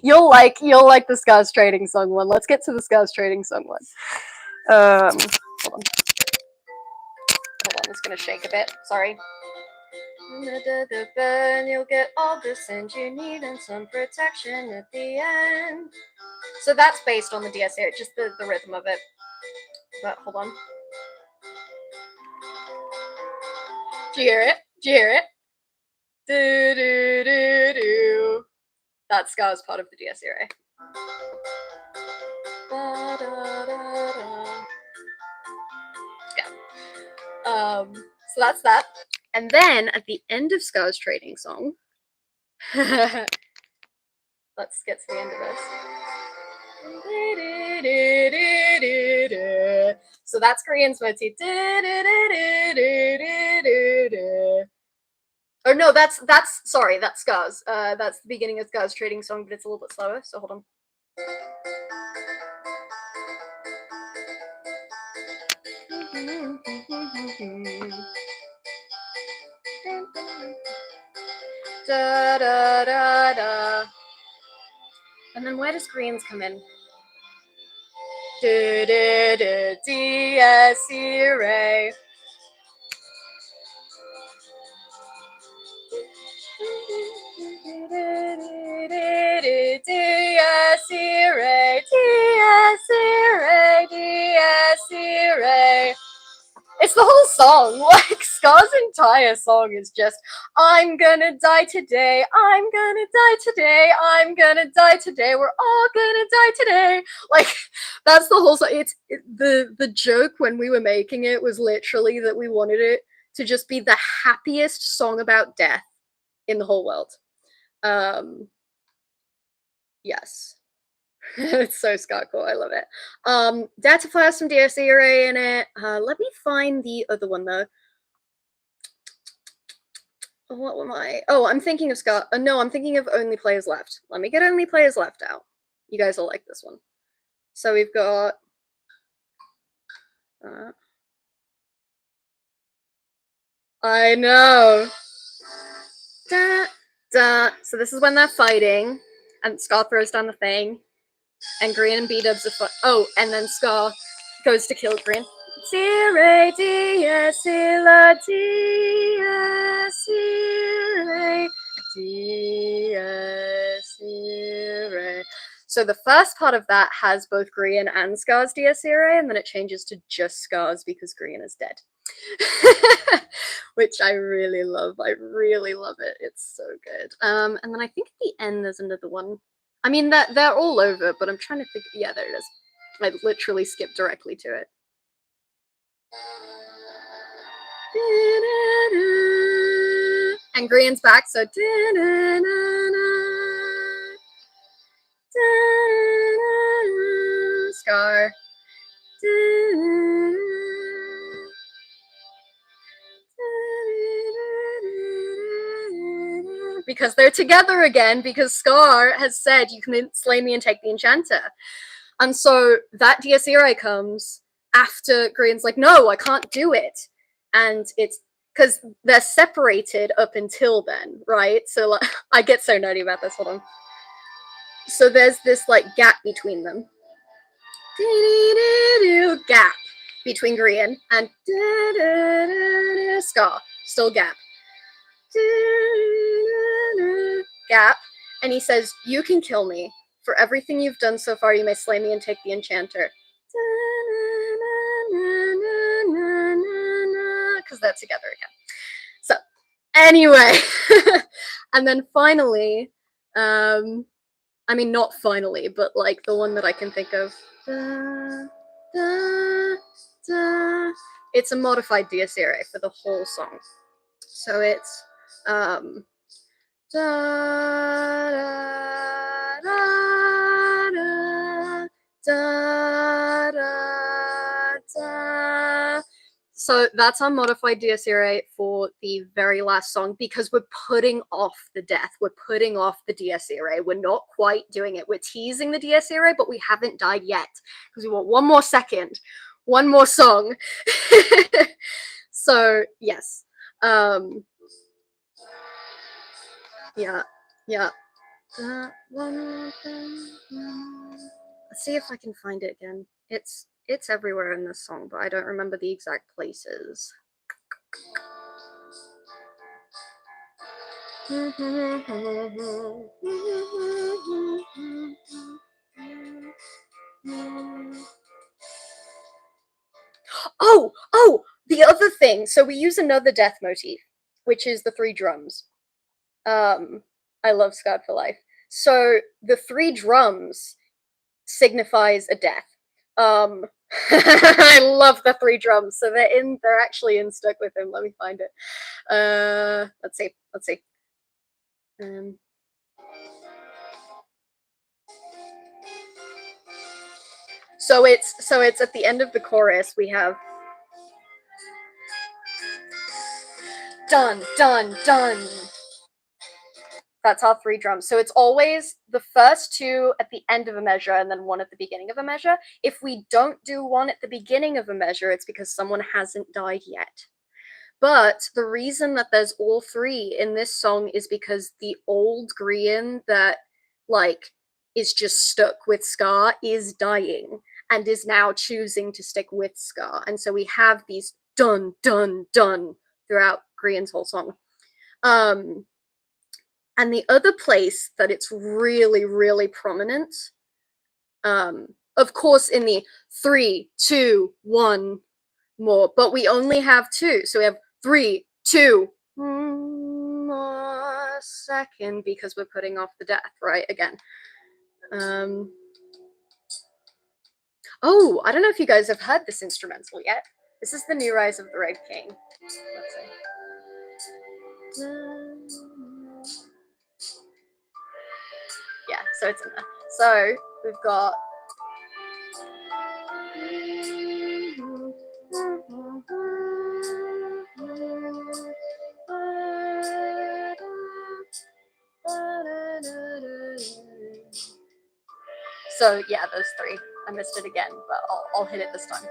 You'll like the Scars Trading Song one. Let's get to the Scars Trading Song one. Hold on. Hold on, it's gonna shake a bit. Sorry. You'll get all the sins you need and some protection at the end. So that's based on the Dies Irae, just the rhythm of it. But hold on. Do you hear it? Do you hear it? Do do do do. That Scar's part of the Dies Irae. Da, da, da, da. Yeah. So that's that. And then at the end of Scar's Trading Song, let's get to the end of this. So that's Korean's motif. Or no, that's sorry, that's Scars. That's the beginning of Scars Trading Song, but it's a little bit slower. So hold on. Da da da da. And then where does Greens come in? Do do do Dies Irae. Dies Irae, Dies Irae, Dies Irae. It's the whole song. Like, Scar's entire song is just, I'm gonna die today, I'm gonna die today, I'm gonna die today, we're all gonna die today. Like, that's the whole song. The joke when we were making it was literally that we wanted it to just be the happiest song about death in the whole world. Yes. It's so Scarcore, I love it. Datify has some Dies Irae in it. Let me find the other one though. What am I? Oh, I'm thinking of Scar. No, I'm thinking of Only Players Left. Let me get Only Players Left out. You guys will like this one. So we've got. I know. Da, da. So this is when they're fighting, and Scar throws down the thing, and Green and B-dubs are oh, and then Scar goes to kill Green. Irae, Dies Illa, Dies Irae, Dies Irae. So the first part of that has both Green and Scar's Dies Irae, and then it changes to just Scar's because Green is dead. Which I really love. I really love it. It's so good. And then I think at the end there's another one. I mean, they're all over, but I'm trying to think. Yeah, there it is. I literally skipped directly to it. And Green's back, so Scar. Because they're together again, because Scar has said you can slay me and take the enchanter. And so that Dies Irae comes after Green's like, no, I can't do it. And it's because they're separated up until then, right? So like, I get so nerdy about this, hold on. So there's this like gap between them. Gap between Green and Scar. Still gap. Gap. And he says, you can kill me. For everything you've done so far, you may slay me and take the enchanter. Because they're together again. So, anyway. And then finally, I mean, not finally, but like the one that I can think of. Da, da, da. It's a modified dies irae for the whole song. So it's da, da, da, da, da, da. So that's our modified dies irae for the very last song because we're putting off the death. We're putting off the dies irae. We're not quite doing it. We're teasing the dies irae, but we haven't died yet because we want one more second, one more song. So yes, yeah, yeah. Let's see if I can find it again. It's everywhere in this song, but I don't remember the exact places. Oh, the other thing. So we use another death motif, which is the 3 drums. I love Scarred for Life. So the 3 drums signifies a death. I love the 3 drums. So they're actually in Stuck With Him. Let me find it. Let's see. So it's at the end of the chorus we have dun dun dun. That's our 3 drums. So it's always the first 2 at the end of a measure and then 1 at the beginning of a measure. If we don't do 1 at the beginning of a measure, it's because someone hasn't died yet. But the reason that there's all 3 in this song is because the old Grian that like is just stuck with Scar is dying and is now choosing to stick with Scar. And so we have these dun dun dun throughout Grian's whole song. And the other place that it's really, really prominent, of course, in the 3, 2, 1 more, but we only have 2. So we have 3, 2, more second because we're putting off the death, right? Again. Oh, I don't know if you guys have heard this instrumental yet. This is the New Rise of the Red King. Let's see. Yeah, so it's in there. So we've got so yeah, those 3. I missed it again, but I'll hit it this time.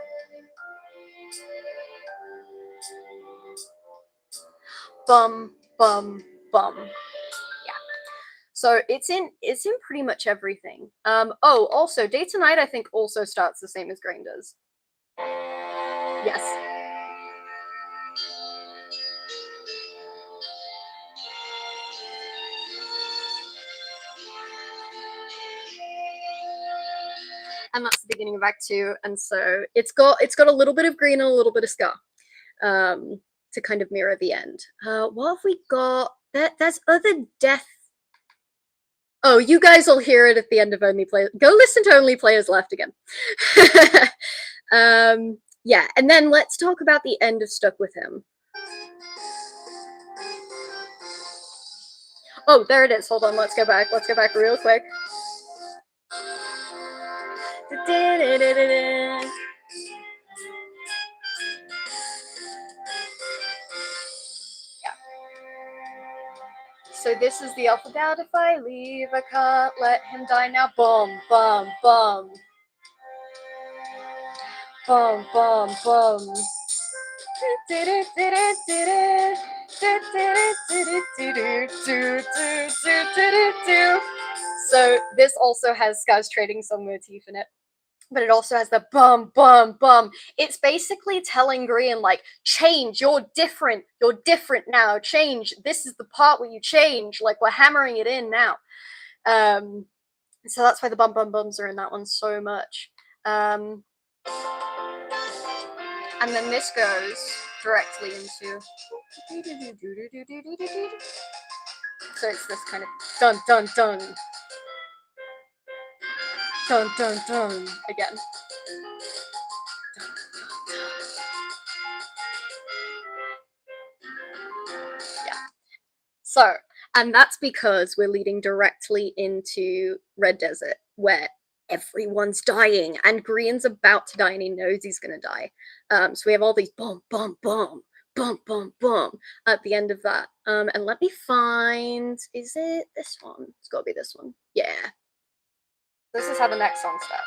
Bum bum bum. So it's in pretty much everything. Oh, also Day to Night I think also starts the same as Grain does. Yes. And that's the beginning of Act 2, and so it's got a little bit of Green and a little bit of Scar, to kind of mirror the end. What have we got? There's other death. Oh, you guys will hear it at the end of Only Players. Go listen to Only Players Left again. Yeah, and then let's talk about the end of Stuck With Him. Oh, there it is. Hold on, let's go back. Let's go back real quick. So this is the alphabet. If I leave, I can't let him die now. Bum, bum, bum. Bum, bum, bum. So this also has Scar's trading song motif in it. But it also has the bum, bum, bum. It's basically telling Grian, like, change, you're different now, change. This is the part where you change, like, we're hammering it in now. So that's why the bum, bum, bums are in that one so much. And then this goes directly into... So it's this kind of dun, dun, dun. Dun dun dun again. Yeah. So, and that's because we're leading directly into Red Desert, where everyone's dying, and Green's about to die, and he knows he's gonna die. So we have all these boom, boom, boom, boom, boom, boom at the end of that. And let me find, is it this one? It's gotta be this one. Yeah. This is how the next song starts.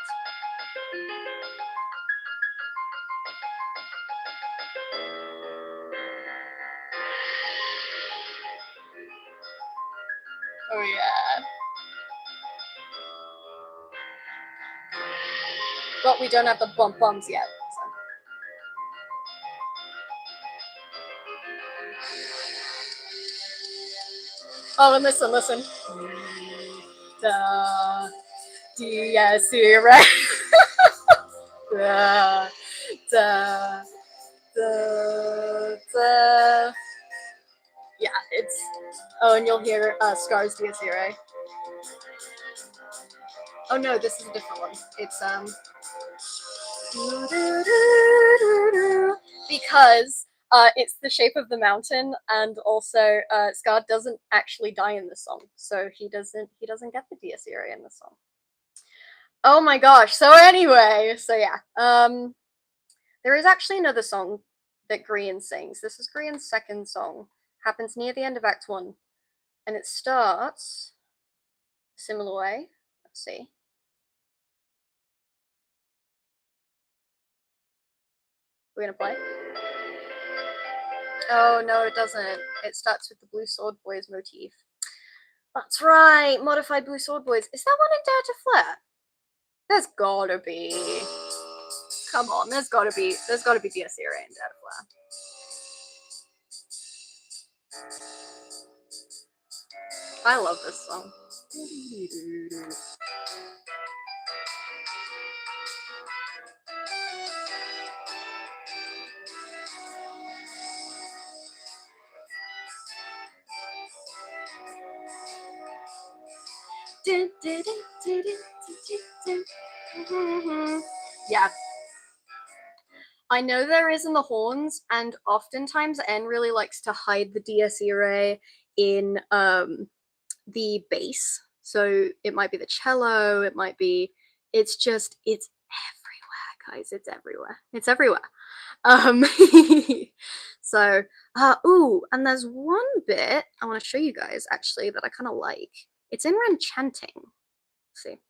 Oh yeah. But we don't have the bump bumps yet. So. Oh, and listen. Da, yes, irae. Da, da, da. Yeah, it's. Oh, and you'll hear Scar's Dies Irae. Oh no, this is a different one. It's because it's the shape of the mountain, and also Scar doesn't actually die in the song, so he doesn't get the Dies Irae in the song. Oh my gosh. So anyway, so yeah. There is actually another song that Grian sings. This is Grian's second song. Happens near the end of Act 1. And it starts a similar way. Let's see. We're gonna play. Oh no, it doesn't. It starts with the Blue Sword Boys motif. That's right, modified Blue Sword Boys. Is that one in Dare to Flare? There's gotta be. Come on, there's gotta be Dies Irae in Dare to Flare. I love this song. Yeah. I know there is in the horns, and oftentimes N really likes to hide the Dies Irae in the bass. So it might be the cello, it might be. It's everywhere, guys. It's everywhere. It's everywhere. So, and there's one bit I want to show you guys actually that I kind of like. It's in Renchanting. Let's see.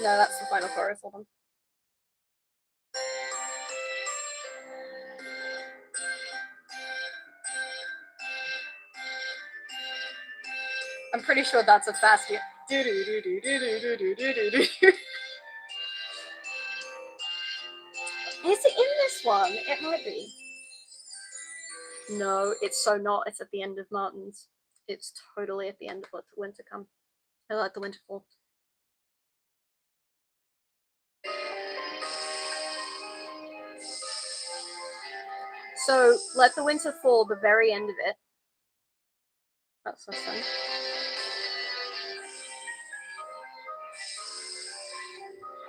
No, that's the final chorus. Hold on. I'm pretty sure that's a fast year. Is it in this one? It might be. No, it's so not. It's at the end of Martin's. It's totally at the end of Let the Winter Come. I Let the Winter Fall. So, Let the Winter Fall, the very end of it. That's this one.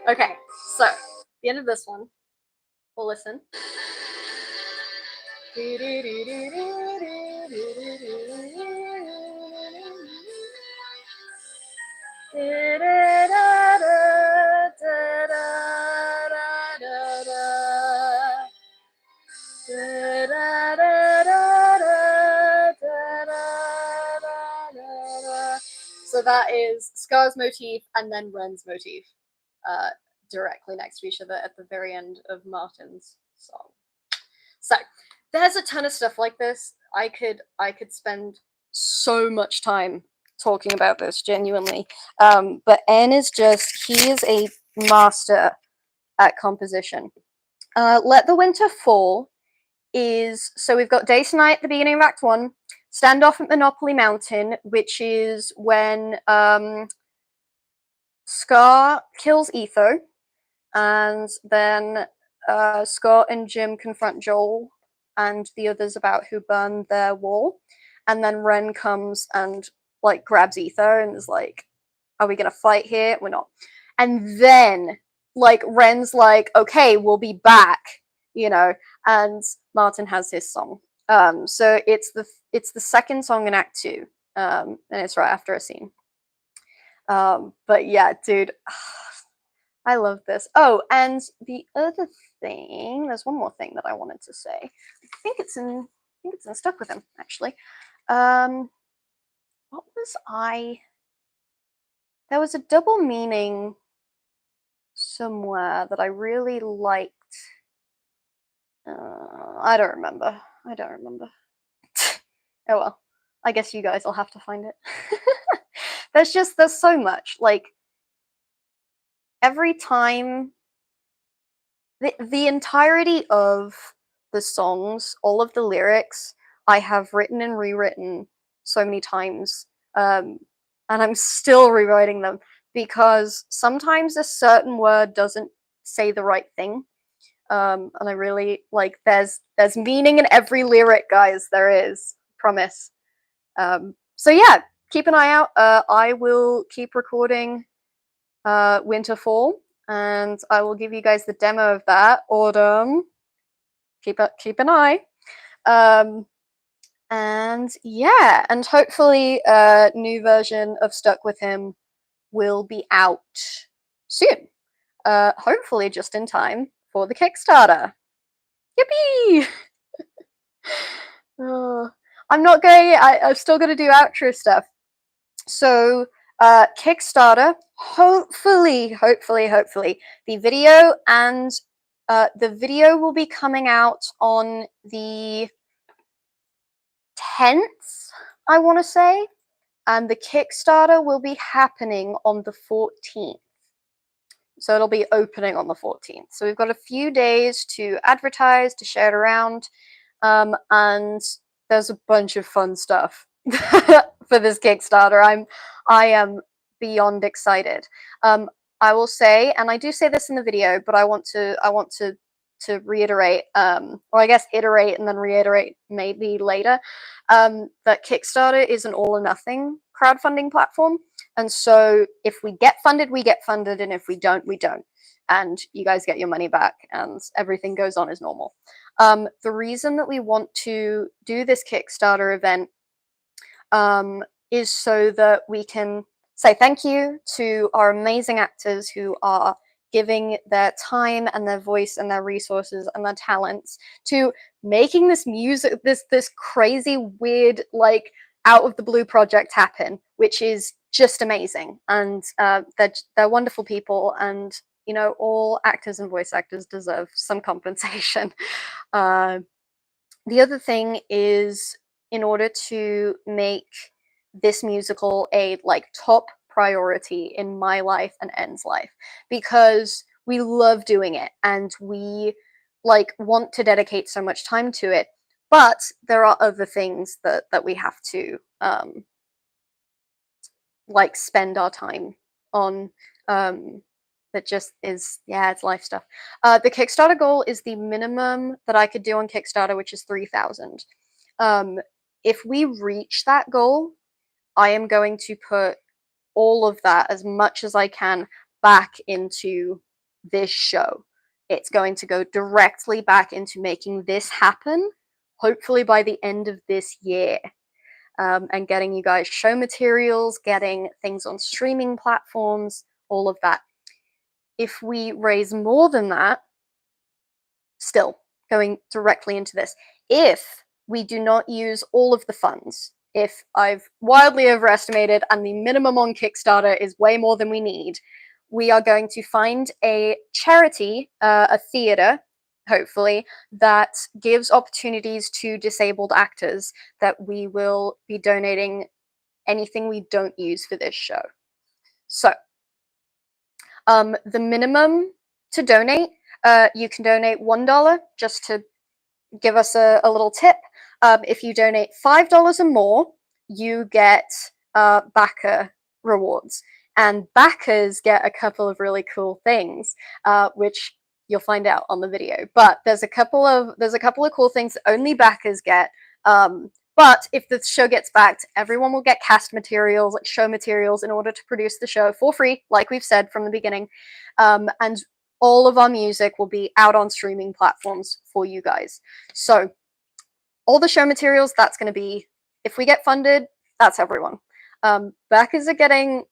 Okay, so, the end of this one. We'll listen. So that is Scar's motif and then Ren's motif, directly next to each other at the very end of Martin's song. So there's a ton of stuff like this. I could spend so much time talking about this, genuinely. But N is he is a master at composition. Let the Winter Fall is, so we've got Day to Night at the beginning of Act 1, Standoff at Monopoly Mountain, which is when Scar kills Etho, and then Scott and Jim confront Joel and the others about who burned their wall. And then Ren comes and like grabs Ether and is like, "Are we gonna fight here? We're not." And then like Ren's like, "Okay, we'll be back," you know. And Martin has his song. So it's the second song in Act 2, and it's right after a scene. But yeah, dude, I love this. Oh, and the other thing, there's one more thing that I wanted to say. I think it's in Stuck with Him, actually. What was I? There was a double meaning somewhere that I really liked. I don't remember. Oh well. I guess you guys will have to find it. There's so much. Like, every time the entirety of the songs, all of the lyrics, I have written and rewritten so many times, and I'm still rewriting them because sometimes a certain word doesn't say the right thing, and I really like. There's meaning in every lyric, guys. There is, promise. So yeah, keep an eye out. I will keep recording Winter Fall, and I will give you guys the demo of that. Autumn, keep an eye. And yeah, and hopefully a new version of Stuck with Him will be out soon. Hopefully just in time for the Kickstarter. Yippee! Oh, I'm not going. I'm still going to do outro stuff. So Kickstarter, hopefully, the video and the video will be coming out on the 10th, I want to say, and the Kickstarter will be happening on the 14th. So it'll be opening on the 14th. So we've got a few days to advertise, to share it around, and there's a bunch of fun stuff for this Kickstarter. I am beyond excited. I will say, and I do say this in the video, but I want to reiterate, or I guess iterate and then reiterate maybe later, that Kickstarter is an all or nothing crowdfunding platform. And so if we get funded, we get funded, and if we don't, we don't. And you guys get your money back, and everything goes on as normal. The reason that we want to do this Kickstarter event is so that we can say thank you to our amazing actors who are giving their time and their voice and their resources and their talents to making this music, this crazy, weird, like out of the blue project happen, which is just amazing. And they're wonderful people, and you know, all actors and voice actors deserve some compensation. The other thing is, in order to make this musical a like top priority in my life and En's life, because we love doing it and we like want to dedicate so much time to it, but there are other things that we have to like spend our time on, that just is, yeah, it's life stuff. The Kickstarter goal is the minimum that I could do on Kickstarter, which is 3,000. If we reach that goal, I am going to put all of that, as much as I can, back into this show. It's going to go directly back into making this happen, hopefully by the end of this year. And getting you guys show materials, getting things on streaming platforms, all of that. If we raise more than that, still going directly into this. If we do not use all of the funds, if I've wildly overestimated and the minimum on Kickstarter is way more than we need, we are going to find a charity, a theater, hopefully, that gives opportunities to disabled actors, that we will be donating anything we don't use for this show. So, the minimum to donate, you can donate $1 just to give us a little tip. If you donate $5 or more, you get backer rewards. And backers get a couple of really cool things, which you'll find out on the video. But there's a couple of cool things that only backers get. But if the show gets backed, everyone will get cast materials, like show materials, in order to produce the show for free, like we've said from the beginning. And all of our music will be out on streaming platforms for you guys. So all the show materials, that's going to be, if we get funded, that's everyone. Backers are getting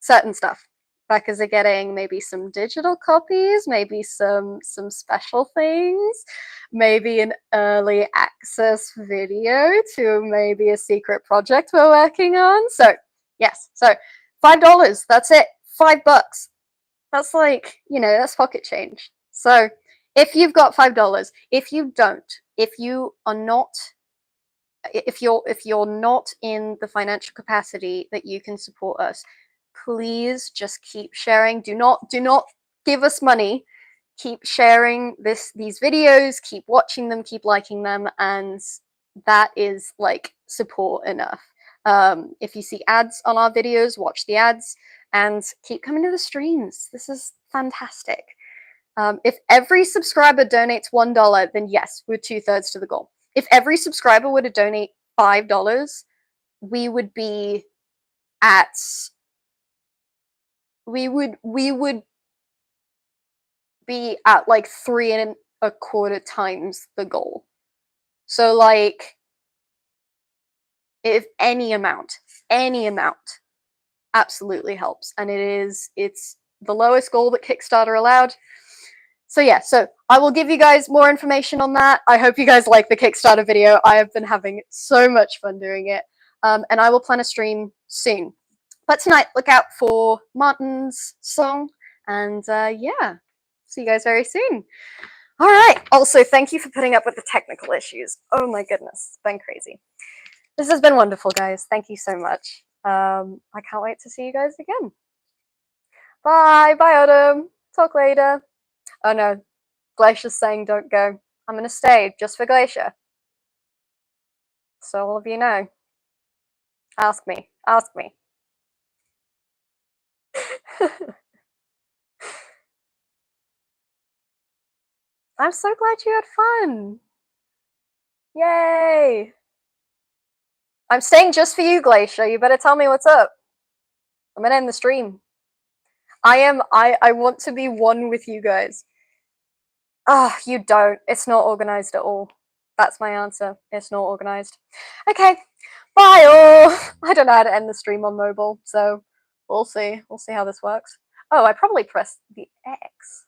certain stuff. Backers are getting maybe some digital copies, maybe some special things, maybe an early access video to maybe a secret project we're working on. So yes, so $5, that's it, $5. That's like, that's pocket change. So if you've got $5, if you don't, if you are not, if you're not in the financial capacity that you can support us, please just keep sharing. Do not give us money. Keep sharing these videos, keep watching them, keep liking them, and that is like support enough. If you see ads on our videos, watch the ads and keep coming to the streams. This is fantastic. If every subscriber donates $1, then yes, we're 2/3 to the goal. If every subscriber were to donate $5, we would be at we would be at like 3.25 times the goal. So like, if any amount absolutely helps, and it's the lowest goal that Kickstarter allowed. So yeah, so I will give you guys more information on that. I hope you guys like the Kickstarter video. I have been having so much fun doing it, and I will plan a stream soon. But tonight, look out for Martin's song, and yeah, see you guys very soon. All right. Also, thank you for putting up with the technical issues. Oh my goodness, it's been crazy. This has been wonderful, guys. Thank you so much. I can't wait to see you guys again. Bye. Bye, Autumn. Talk later. Oh no, Glacier's saying don't go. I'm gonna stay just for Glacier. So all of you know. Ask me. Ask me. I'm so glad you had fun. Yay. I'm staying just for you, Glacier. You better tell me what's up. I'm gonna end the stream. I want to be one with you guys. Ah, you don't. It's not organized at all. That's my answer. It's not organized. Okay. Bye all. I don't know how to end the stream on mobile, so we'll see. We'll see how this works. Oh, I probably pressed the X.